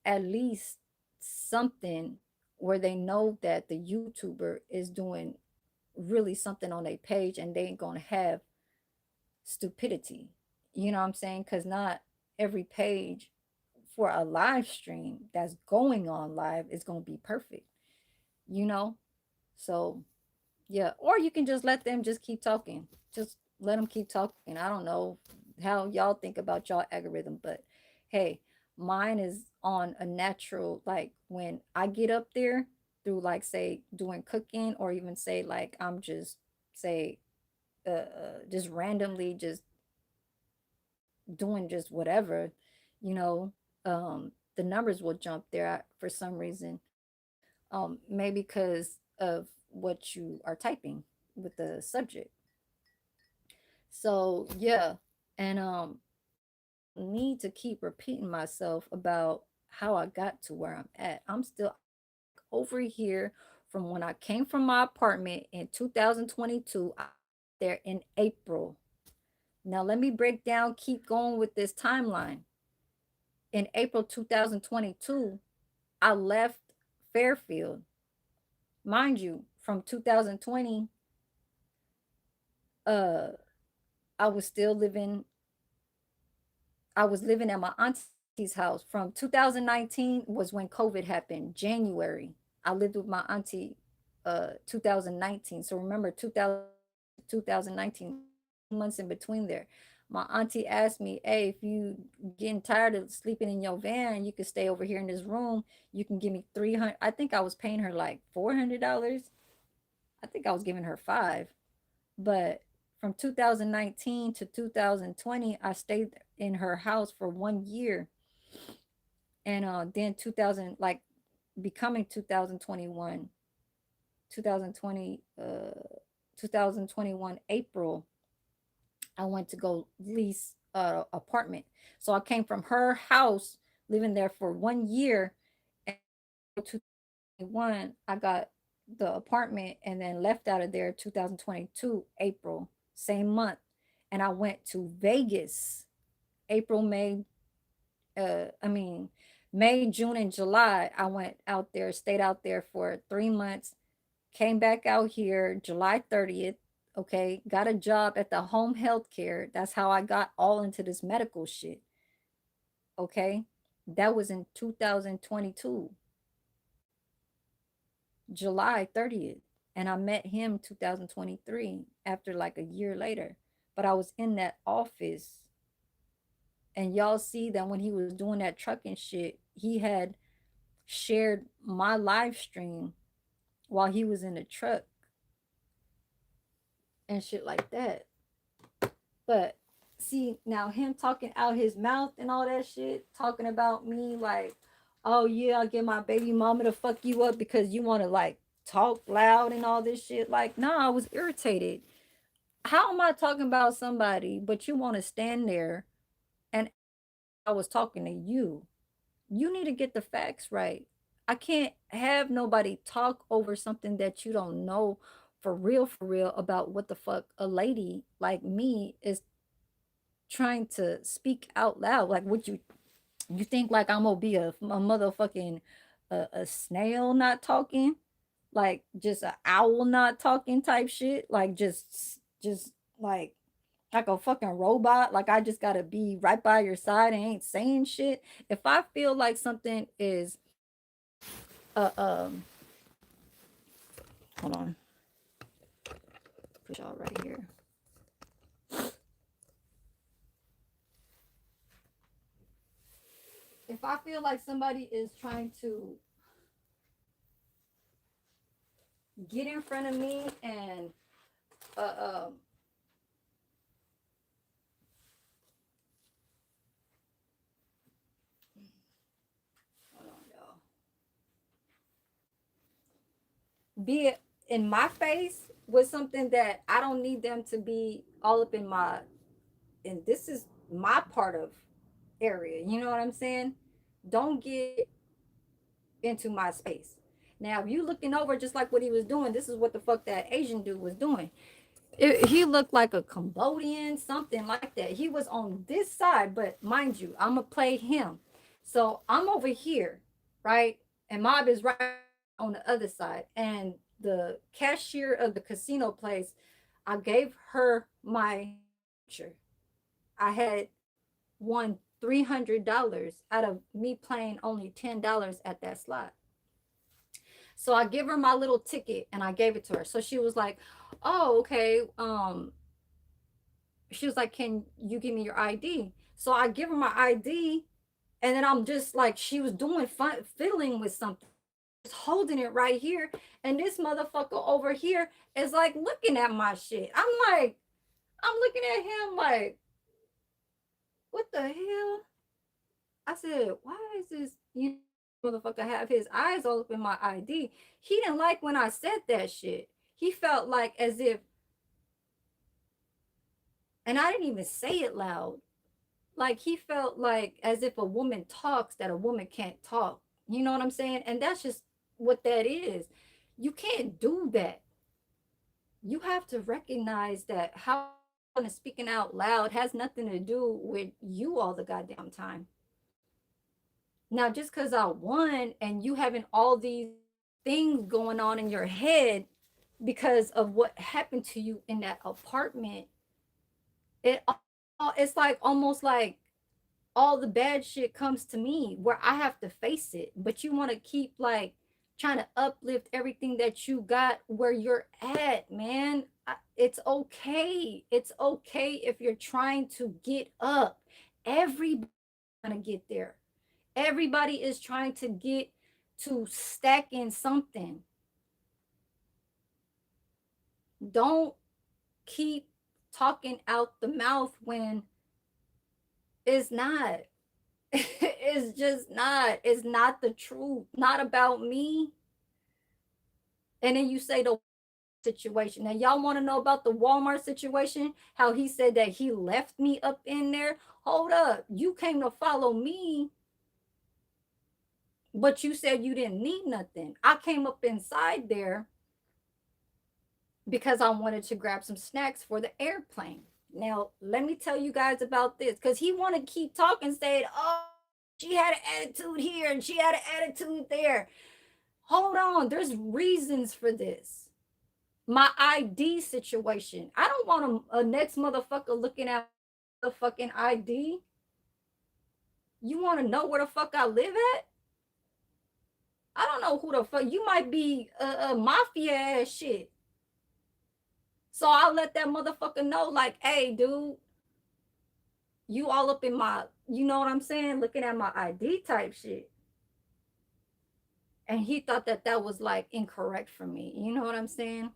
A: at least something where they know that the YouTuber is doing really something on their page and they ain't gonna have stupidity. You know what I'm saying? Because not every page for a live stream that's going on live is gonna be perfect, you know? So yeah, or you can just let them just keep talking. Just let them keep talking. I don't know how y'all think about y'all algorithm, but hey, mine is on a natural, like when I get up there through like say doing cooking or even say like I'm just say just randomly just doing just whatever, you know, the numbers will jump there for some reason. Maybe because of what you are typing with the subject. So yeah, and I don't need to keep repeating myself about how I got to where I'm at. I'm like over here from when I came from my apartment in 2022. I there in April. Now let me break down, keep going with this timeline. In April 2022, I left Fairfield. Mind you, from 2020, uh I was still living I was living at my auntie's house. From 2019 was when COVID happened, January. I lived with my auntie 2019. So remember 2019, 2 months in between there. My auntie asked me, "Hey, if you getting tired of sleeping in your van, you could stay over here in this room. You can give me 300." I think I was paying her like $400. I think I was giving her five. But from 2019 to 2020, I stayed in her house for 1 year. And then 2000, like becoming 2021, 2020, 2021 April, I went to go lease a apartment. So I came from her house, living there for 1 year, and 2021 I got the apartment and then left out of there 2022 April, same month, and I went to Vegas April, May, I mean May, June, and July. I went out there, stayed out there for 3 months, came back out here July 30th. Okay, got a job at the home health care. That's how I got all into this medical shit. Okay, that was in 2022, July 30th. And I met him 2023 after like a year later. But I was in that office, and y'all see that when he was doing that trucking shit, he had shared my live stream while he was in the truck and shit like that. But see, now him talking out his mouth and all that shit, talking about me like, oh yeah, I'll get my baby mama to fuck you up because you want to like talk loud and all this shit. Like, nah, I was irritated. How am I talking about somebody, but you want to stand there and I was talking to you? You need to get the facts right. I can't have nobody talk over something that you don't know for real about what the fuck a lady like me is trying to speak out loud. Like, what you think like I'm gonna be a motherfucking a snail not talking, like just a owl not talking type shit, like just like a fucking robot. Like I just gotta be right by your side and ain't saying shit. If I feel like something is hold on, put y'all right here. If I feel like somebody is trying to get in front of me and uh, um be in my face with something that I don't need them to be all up in my, and this is my part of area. You know what I'm saying? Don't get into my space. Now, if you looking over just like what he was doing, this is what the fuck that Asian dude was doing. He looked like a Cambodian, something like that. He was on this side, but mind you, I'm gonna play him. So I'm over here, right? And Mob is right on the other side. And the cashier of the casino place, I gave her my picture. I had won $300 out of me playing only $10 at that slot. So I give her my little ticket and I gave it to her. So she was like, "Oh, okay. She was like, "Can you give me your ID?" So I give her my ID, and then I'm just like, she was doing fun, fiddling with something, just holding it right here, and this motherfucker over here is like looking at my shit. I'm looking at him like, what the hell? I said, why is this motherfucker have his eyes all up in my ID? He didn't like when I said that shit. He felt like as if, and I didn't even say it loud. Like he felt like as if a woman talks that a woman can't talk. You know what I'm saying? And that's just what that is. You can't do that. You have to recognize that how speaking out loud has nothing to do with you all the goddamn time. Now, just because I won and you having all these things going on in your head because of what happened to you in that apartment, it it's like almost like all the bad shit comes to me where I have to face it. But you want to keep like trying to uplift everything that you got where you're at, man. It's okay. It's okay if you're trying to get up. Everybody's trying to get there. Everybody is trying to get to stacking something. Don't keep talking out the mouth when it's not. It's just not. It's not the truth. Not about me. And then you say the situation. Now, y'all want to know about the Walmart situation? How he said that he left me up in there? Hold up. You came to follow me, but you said you didn't need nothing. I came up inside there because I wanted to grab some snacks for the airplane. Now, let me tell you guys about this because he want to keep talking, saying, oh, she had an attitude here and she had an attitude there. Hold on, there's reasons for this. My ID situation. I don't want a next motherfucker looking at the fucking ID. You want to know where the fuck I live at? I don't know who the fuck. You might be a mafia ass shit. So I'll let that motherfucker know, like, hey, dude, you all up in my, you know what I'm saying? Looking at my ID type shit. And he thought that that was like incorrect for me. You know what I'm saying?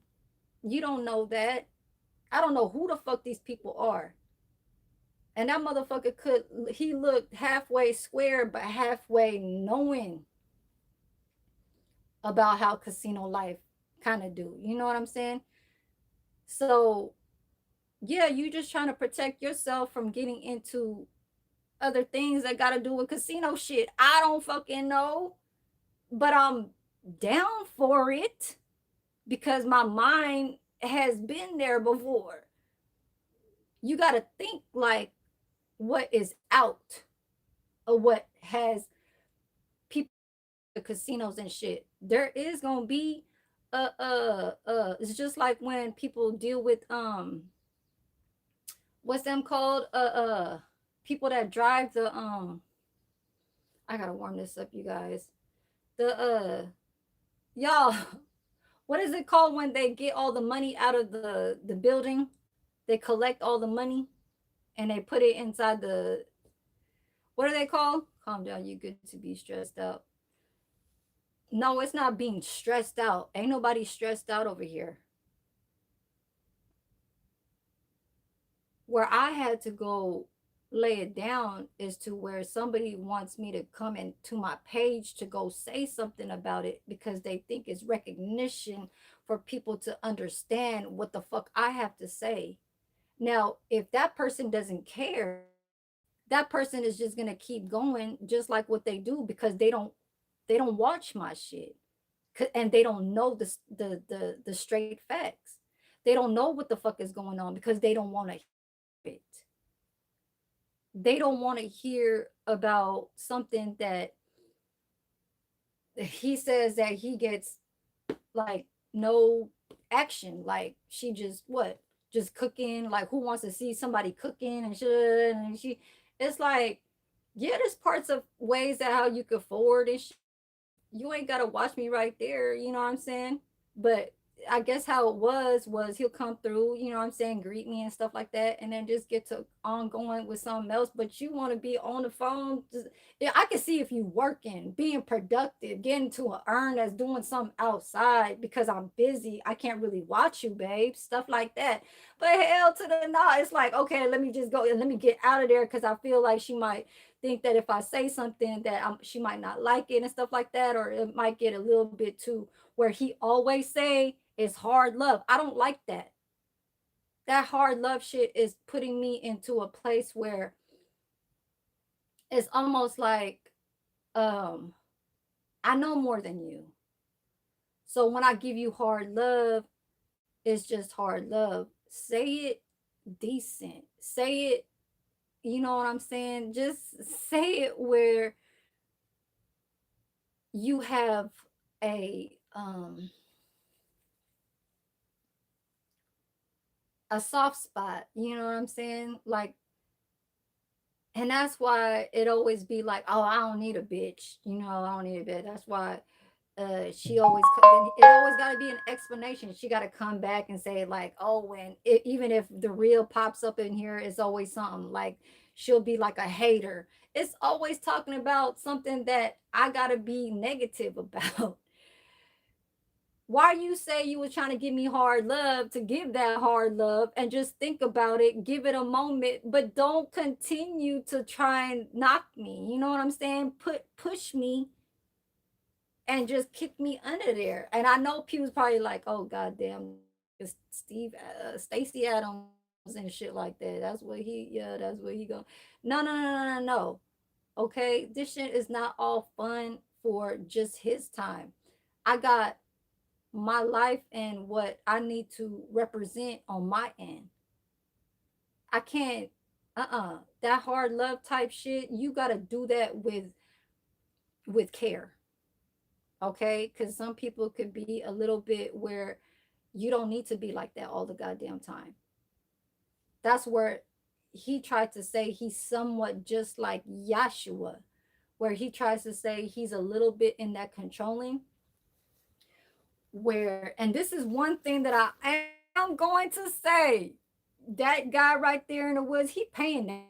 A: You don't know that. I don't know who the fuck these people are. And that motherfucker he looked halfway square, but halfway knowing about how casino life kind of do. You know what I'm saying? So, yeah, you just trying to protect yourself from getting into other things that got to do with casino shit. I don't fucking know, but I'm down for it because my mind has been there before. You got to think like what is out or what has people, the casinos and shit. There is going to be it's just like when people deal with what's them called people that drive the I gotta warm this up, you guys. The y'all, what is it called when they get all the money out of the building? They collect all the money and they put it inside the, what are they called? Calm down, you good to be stressed out. No, it's not being stressed out. Ain't nobody stressed out over here. Where I had to go lay it down is to where somebody wants me to come into my page to go say something about it because they think it's recognition for people to understand what the fuck I have to say. Now, if that person doesn't care, that person is just going to keep going just like what they do because they don't watch my shit and they don't know the straight facts. They don't know what the fuck is going on because they don't want to hear it. They don't want to hear about something that he says that he gets like no action. Like she just what? Just cooking. Like who wants to see somebody cooking and shit? And she, it's like, yeah, there's parts of ways that how you could forward and shit. You ain't gotta watch me right there. You know what I'm saying? But I guess how it was he'll come through, you know what I'm saying, greet me and stuff like that, and then just get to ongoing with something else. But you want to be on the phone. Just, yeah, I can see if you working, being productive, getting to an earn that's doing something outside because I'm busy. I can't really watch you, babe. Stuff like that. But hell to the no, it's like, okay, let me just go and let me get out of there because I feel like she might think that if I say something that she might not like it and stuff like that, or it might get a little bit too where he always say is hard love. I don't like that. That hard love shit is putting me into a place where it's almost like um I know more than you. So when I give you hard love, it's just hard love. Say it decent. Say it, you know what I'm saying? Just say it where you have a soft spot, you know what I'm saying? Like, and that's why it always be like, oh, I don't need a bitch, you know, I don't need a bitch. That's why she always it always got to be an explanation. She got to come back and say like, oh, when it, even if the real pops up in here, it's always something like she'll be like a hater. It's always talking about something that I got to be negative about. Why you say you was trying to give me hard love to give that hard love and just think about it, give it a moment, but don't continue to try and knock me. You know what I'm saying? Push me and just kick me under there. And I know people's probably like, oh goddamn, it's Steve, Stacey Adams and shit like that. That's what he, yeah, that's what he go. No, no, no, no, no, no. Okay, this shit is not all fun for just his time. I got my life and what I need to represent on my end. I can't that hard love type shit, you got to do that with care. Okay? Cuz some people could be a little bit where you don't need to be like that all the goddamn time. That's where he tried to say he's somewhat just like Yahshua, where he tries to say he's a little bit in that controlling where, and this is one thing that I am going to say, that guy right there in the woods, he paying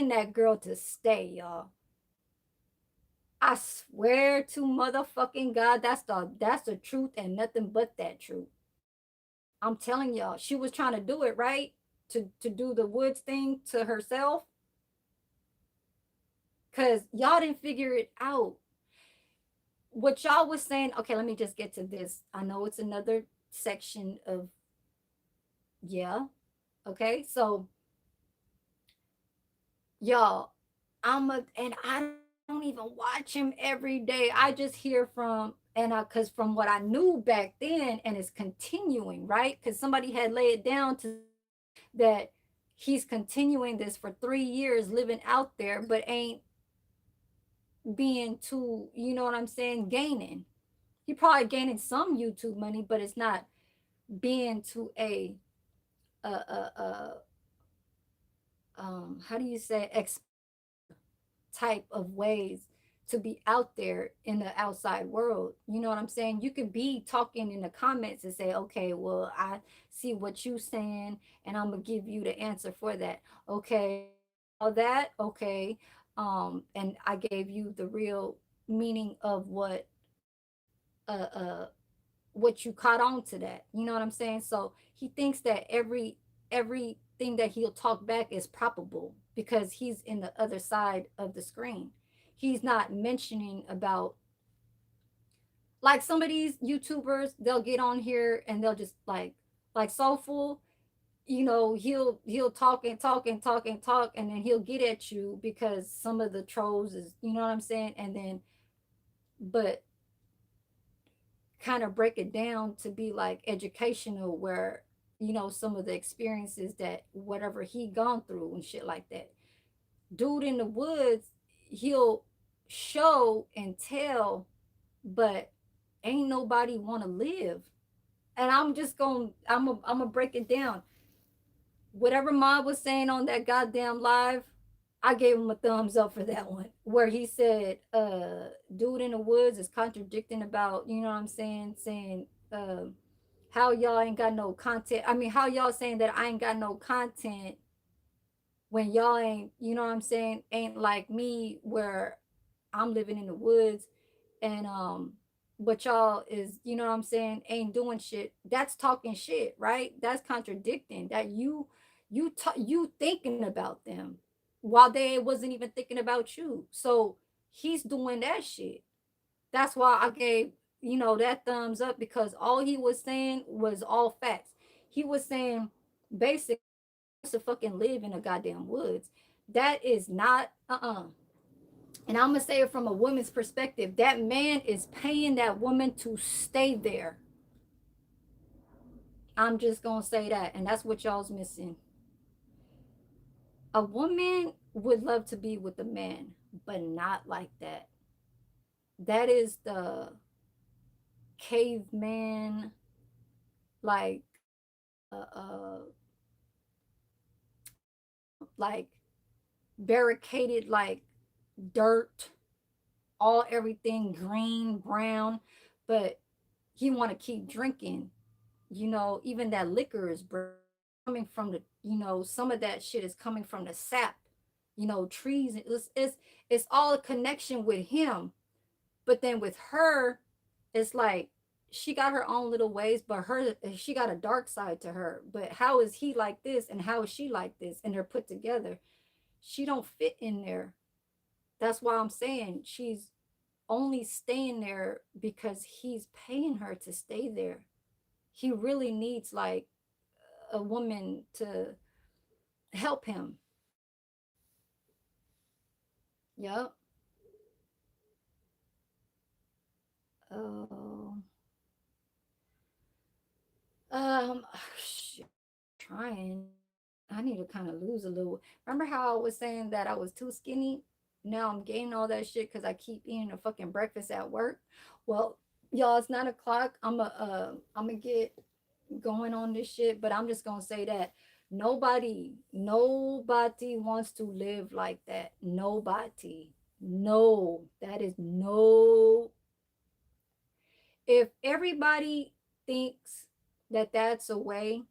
A: that girl to stay, y'all. I swear to motherfucking God, that's the truth and nothing but that truth. I'm telling y'all, she was trying to do it right to do the woods thing to herself, cause y'all didn't figure it out. What y'all was saying, okay, let me just get to this. I know it's another section of, yeah, okay, so y'all, and I don't even watch him every day. I just hear from, and I, cause from what I knew back then, and it's continuing, right? Cause somebody had laid it down to that he's continuing this for 3 years, living out there, but ain't being too, you know what I'm saying, gaining. He probably gaining some YouTube money, but it's not being to a how do you say, type of ways to be out there in the outside world. You know what I'm saying? You could be talking in the comments and say, okay, well, I see what you saying, and I'm gonna give you the answer for that. Okay, all that, okay. And I gave you the real meaning of uh uh what you caught on to that. You know what I'm saying? So he thinks that everything everything that he'll talk back is probable because he's in the other side of the screen. He's not mentioning about, like, some of these YouTubers, they'll get on here and they'll just like Soulful, he'll talk and talk and talk and talk, and then he'll get at you because some of the trolls is, you know what I'm saying? And then, but kind of break it down to be like educational, where, some of the experiences that whatever he gone through and shit like that. Dude in the woods, he'll show and tell, but ain't nobody want to live. And I'm gonna break it down. Whatever Mod was saying on that goddamn live, I gave him a thumbs up for that one. Where he said, dude in the woods is contradicting about, you know what I'm saying, how y'all ain't got no content. I mean, how y'all saying that I ain't got no content when y'all ain't, you know what I'm saying, ain't like me, where I'm living in the woods, and but y'all is, you know what I'm saying, ain't doing shit. That's talking shit, right? That's contradicting that you thinking about them while they wasn't even thinking about you. So he's doing that shit. That's why I gave, that thumbs up, because all he was saying was all facts. He was saying basically to fucking live in the goddamn woods. That is not and I'm gonna say it from a woman's perspective. That man is paying that woman to stay there. I'm just gonna say that, and that's what y'all's missing. A woman would love to be with a man, but not like that. That is the caveman, like, like barricaded, like dirt, all everything green, brown, but he want to keep drinking. Even that liquor is coming from the, some of that shit is coming from the sap, trees. It's all a connection with him. But then with her, it's like she got her own little ways, but she got a dark side to her. But how is he like this and how is she like this? And they're put together. She don't fit in there. That's why I'm saying she's only staying there because he's paying her to stay there. He really needs like a woman to help him. Yep. Oh. Shit, trying. I need to kind of lose a little. Remember how I was saying that I was too skinny? Now I'm gaining all that shit because I keep eating a fucking breakfast at work. Well, y'all, it's 9 o'clock. I'm gonna get going on this shit, but I'm just gonna say that nobody wants to live like that. Nobody. No, that is no. If everybody thinks that that's a way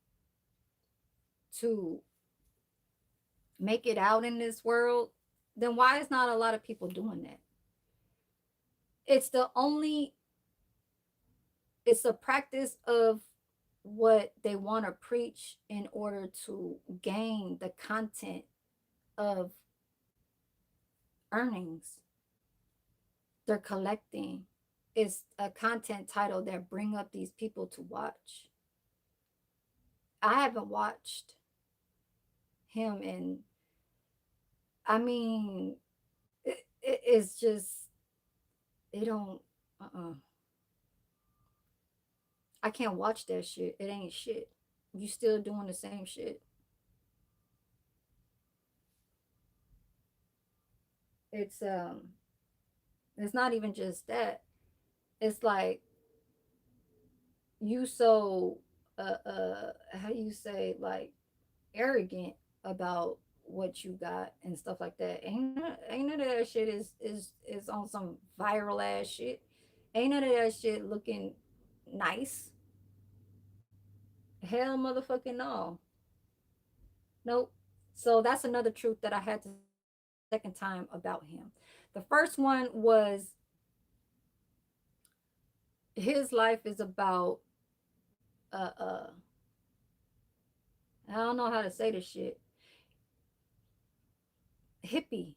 A: to make it out in this world, then why is not a lot of people doing that? It's the only, it's a practice of what they want to preach in order to gain the content of earnings they're collecting. Is a content title that bring up these people to watch. I haven't watched him, and I mean, it's just, it don't, I can't watch that shit. It ain't shit. You still doing the same shit. It's it's not even just that. It's like you so how you say, like, arrogant about what you got and stuff like that. Ain't none of that shit is on some viral ass shit. Ain't none of that shit looking nice. Hell motherfucking no. Nope. So that's another truth that I had to second time about him. The first one was his life is about uh uh I don't know how to say this shit. Hippie.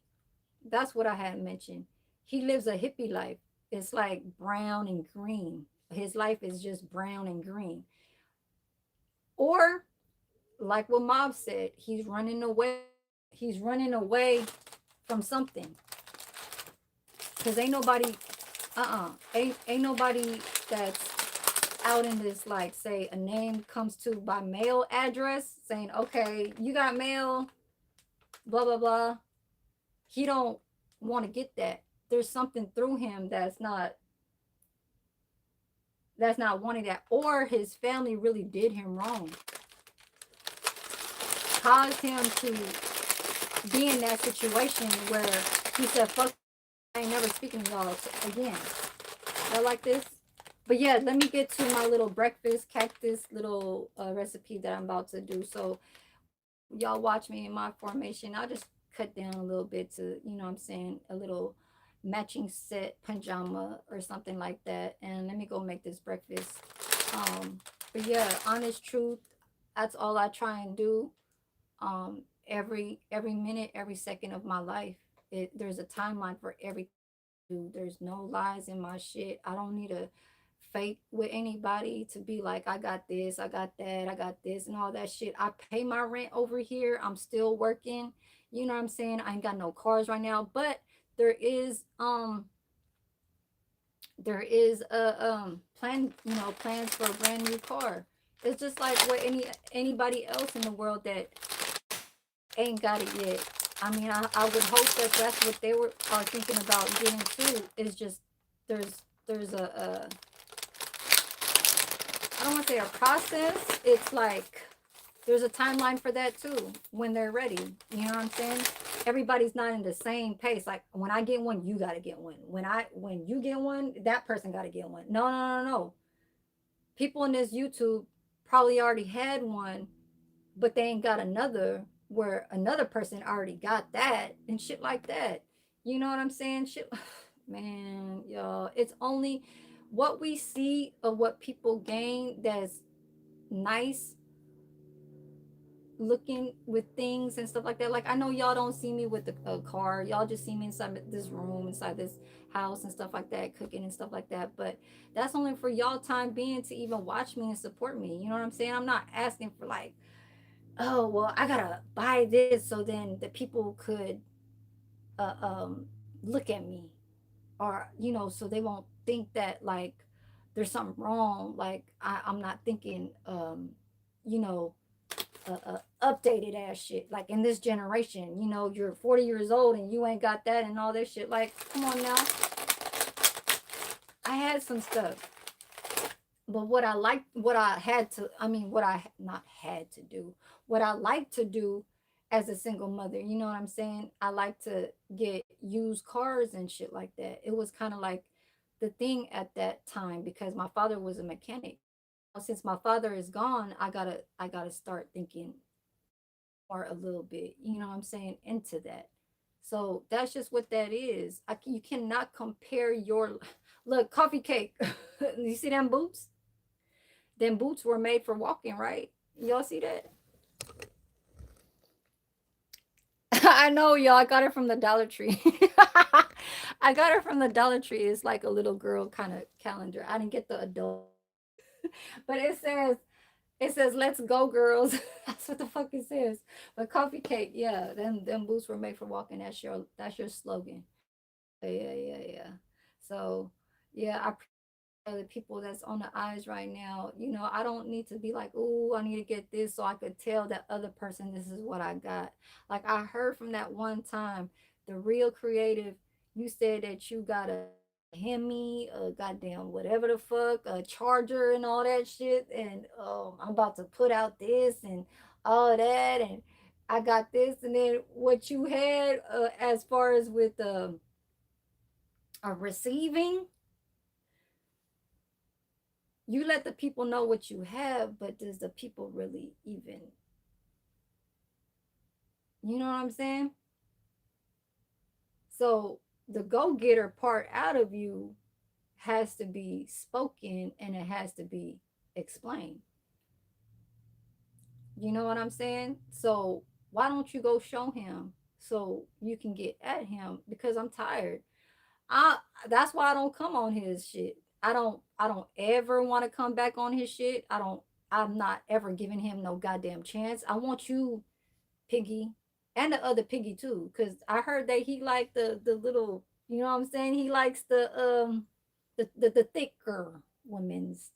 A: That's what I had mentioned. He lives a hippie life. It's like brown and green. His life is just brown and green. Or like what Mob said, he's running away. He's running away from something. Cause ain't nobody, ain't nobody that's out in this, like, say a name comes to by mail address saying, okay, you got mail, blah blah blah. He don't want to get that. There's something through him that's not wanting that, or his family really did him wrong, caused him to be in that situation where he said, fuck, I ain't never speaking to y'all again. I like this. But yeah, let me get to my little breakfast cactus little recipe that I'm about to do. So y'all watch me in my formation. I'll just cut down a little bit to, you know what I'm saying, a little matching set pajama or something like that. And let me go make this breakfast. But yeah, honest truth, that's all I try and do. Every minute, every second of my life. There's a timeline for everything I do. There's no lies in my shit. I don't need to fake with anybody to be like, I got this, I got that, I got this, and all that shit. I pay my rent over here. I'm still working. You know what I'm saying? I ain't got no cars right now, but there is plan, plans for a brand new car. It's just like what anybody else in the world that ain't got it yet. I mean, I would hope that that's what they are thinking about getting too. Is just there's a I don't want to say a process. It's like there's a timeline for that too when they're ready. You know what I'm saying? Everybody's not in the same pace. Like when I get one, you gotta get one. When you get one, that person gotta get one. No, no, no, no. People in this YouTube probably already had one, but they ain't got another where another person already got that and shit like that. You know what I'm saying? Shit, man, y'all. It's only what we see of what people gain that's nice looking with things and stuff like that. Like I know y'all don't see me with a car. Y'all just see me inside this room, inside this house and stuff like that, cooking and stuff like that. But that's only for y'all time being to even watch me and support me. You know what I'm saying? I'm not asking for like, oh well, I gotta buy this so then the people could uh, um look at me, or so they won't think that like there's something wrong. Like I'm not thinking you know updated ass shit. Like in this generation, you're 40 years old and you ain't got that and all this shit. Like, come on now. I had some stuff. But what I like, what I had to, I mean, what I not had to do, what I like to do as a single mother, you know what I'm saying? I like to get used cars and shit like that. It was kind of like the thing at that time because my father was a mechanic. Since my father is gone, I gotta start thinking or a little bit, you know what I'm saying, into that. So that's just what that is. You cannot compare your look, coffee cake. You see them boots? Them boots were made for walking, right? Y'all see that? I know, y'all. I got it from the Dollar Tree. I got it from the Dollar Tree. It's like a little girl kind of calendar. I didn't get the adult, but it says "Let's go, girls." That's what the fuck it says. But coffee cake, yeah. Them boots were made for walking. That's your slogan. Yeah, yeah, yeah. So yeah, I appreciate the people that's on the eyes right now. I don't need to be like, oh, I need to get this so I could tell that other person this is what I got. Like I heard from that one time, the real creative, you said that you got a Hemi, a goddamn whatever the fuck, a charger and all that shit, and I'm about to put out this and all that, and I got this, and then what you had as far as with receiving, you let the people know what you have, but does the people really even, you know what I'm saying? So the go-getter part out of you has to be spoken and it has to be explained. You know what I'm saying? So why don't you go show him so you can get at him? Because I'm tired. I That's why I don't come on his shit. I don't ever want to come back on his shit. I'm not ever giving him no goddamn chance. I want you, Piggy, and the other Piggy too, because I heard that he liked the little, you know what I'm saying? He likes the thicker women's.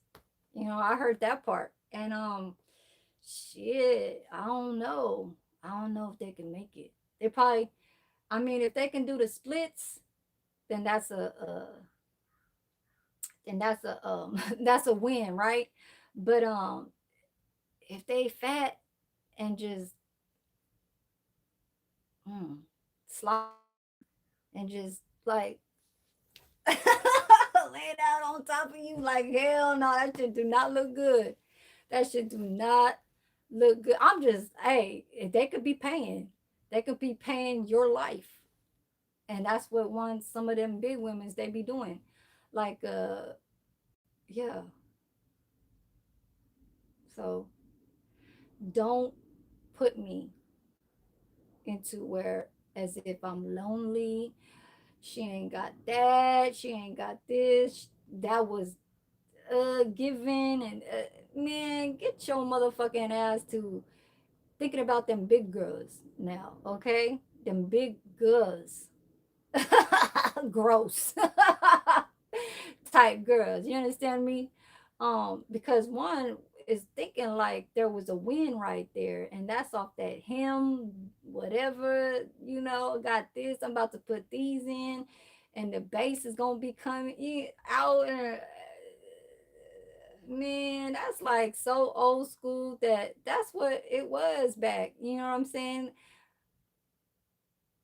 A: You know, I heard that part. And shit, I don't know if they can make it. They probably, I mean, if they can do the splits, then that's a that's a win, right? But if they fat and just mm, slide and just like lay down on top of you like hell no, that shit do not look good. That shit do not look good. I'm just, hey, if they could be paying, they could be paying your life. And that's what some of them big women's they be doing. Like yeah. So don't put me into where as if I'm lonely. She ain't got that. She ain't got this. That was given and man, get your motherfucking ass to thinking about them big girls now, okay? Them big girls. Gross. Type girls. You understand me? Because one is thinking like there was a win right there, and that's off that him, whatever, got this. I'm about to put these in, and the bass is gonna be coming out and man, that's like so old school that's what it was back. You know what I'm saying?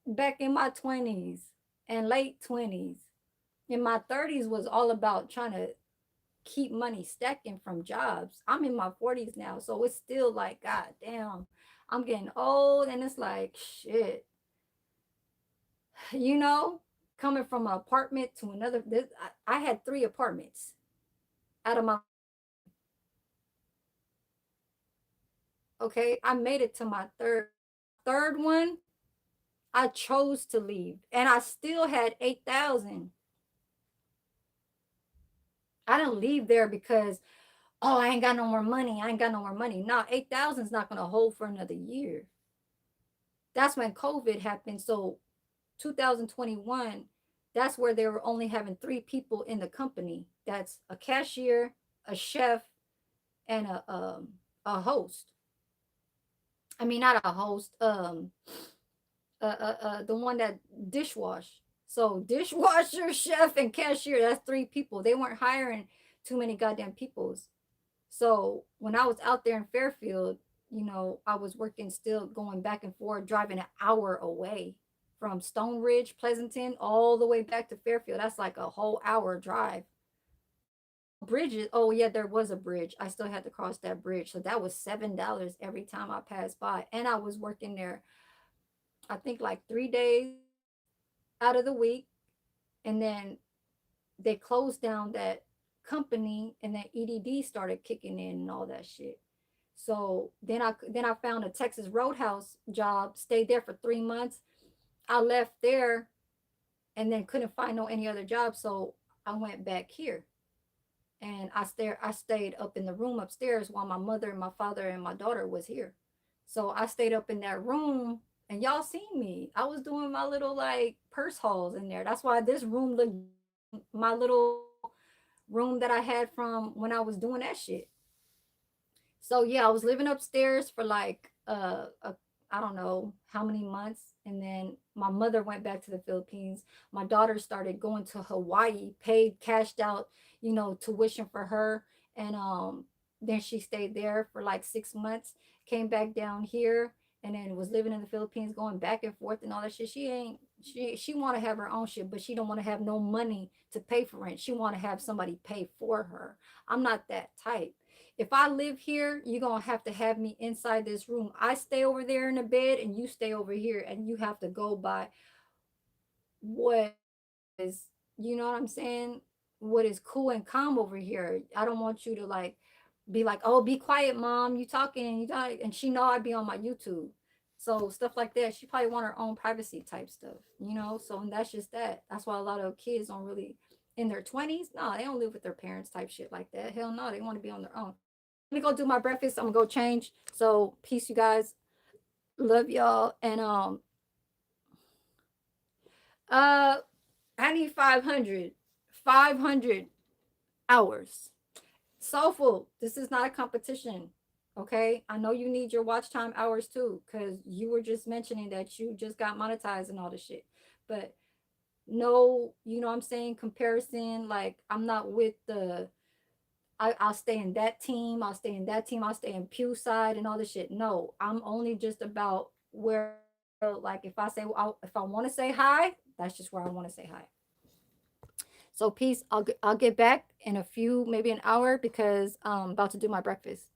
A: Back in my 20s and late 20s. In my 30s was all about trying to keep money stacking from jobs. I'm in my 40s now, so it's still like, God damn, I'm getting old, and it's like, shit, you know, coming from an apartment to another. I had 3 apartments out of my. Okay, I made it to my third one. I chose to leave, and I still had 8,000. I didn't leave there because I ain't got no more money. I ain't got no more money. No, 8,000 is not gonna hold for another year. That's when COVID happened. So 2021, that's where they were only having 3 people in the company. That's a cashier, a chef, and a host. I mean, not a host. The one that dishwash. So dishwasher, chef, and cashier. That's 3 people. They weren't hiring too many goddamn peoples. So when I was out there in Fairfield, I was working still going back and forth, driving an hour away from Stone Ridge, Pleasanton, all the way back to Fairfield. That's like a whole hour drive. Bridges. Oh yeah, there was a bridge. I still had to cross that bridge. So that was $7 every time I passed by. And I was working there, I think like 3 days out of the week. And then they closed down that company and then EDD started kicking in and all that shit. So then I found a Texas Roadhouse job, stayed there for 3 months. I left there and then couldn't find no any other job. So I went back here and I stayed up in the room upstairs while my mother and my father and my daughter was here. So I stayed up in that room and y'all seen me. I was doing my little like purse hauls in there. That's why this room looked my little room that I had from when I was doing that shit. So yeah, I was living upstairs for like I don't know how many months, and then my mother went back to the Philippines. My daughter started going to Hawaii, paid cashed out, tuition for her, and then she stayed there for like 6 months, came back down here, and then was living in the Philippines, going back and forth and all that shit. She want to have her own shit, but she don't want to have no money to pay for rent. She want to have somebody pay for her. I'm not that type. If I live here, you're gonna have to have me inside this room. I stay over there in the bed and you stay over here, and you have to go by what is, you know what I'm saying? What is cool and calm over here. I don't want you to like be like, "Oh, be quiet, mom. You talking? You talking?" And she know I'd be on my YouTube. So stuff like that. She probably want her own privacy type stuff, you know. So and that's just that. That's why a lot of kids don't really in their 20s. No, they don't live with their parents type shit like that. Hell no, they want to be on their own. Let me go do my breakfast. I'm gonna go change. So peace, you guys. Love y'all. And uh I need 500 hours. Soulful, this is not a competition. Okay. I know you need your watch time hours too, because you were just mentioning that you just got monetized and all this shit. But no, you know what I'm saying? Comparison, like I'm not with I'll stay in that team, I'll stay in that team, I'll stay in Pew side and all this shit. No, I'm only just about where, like, if I say, if I want to say hi, that's just where I want to say hi. So peace. I'll get back in a few, maybe an hour, because I'm about to do my breakfast.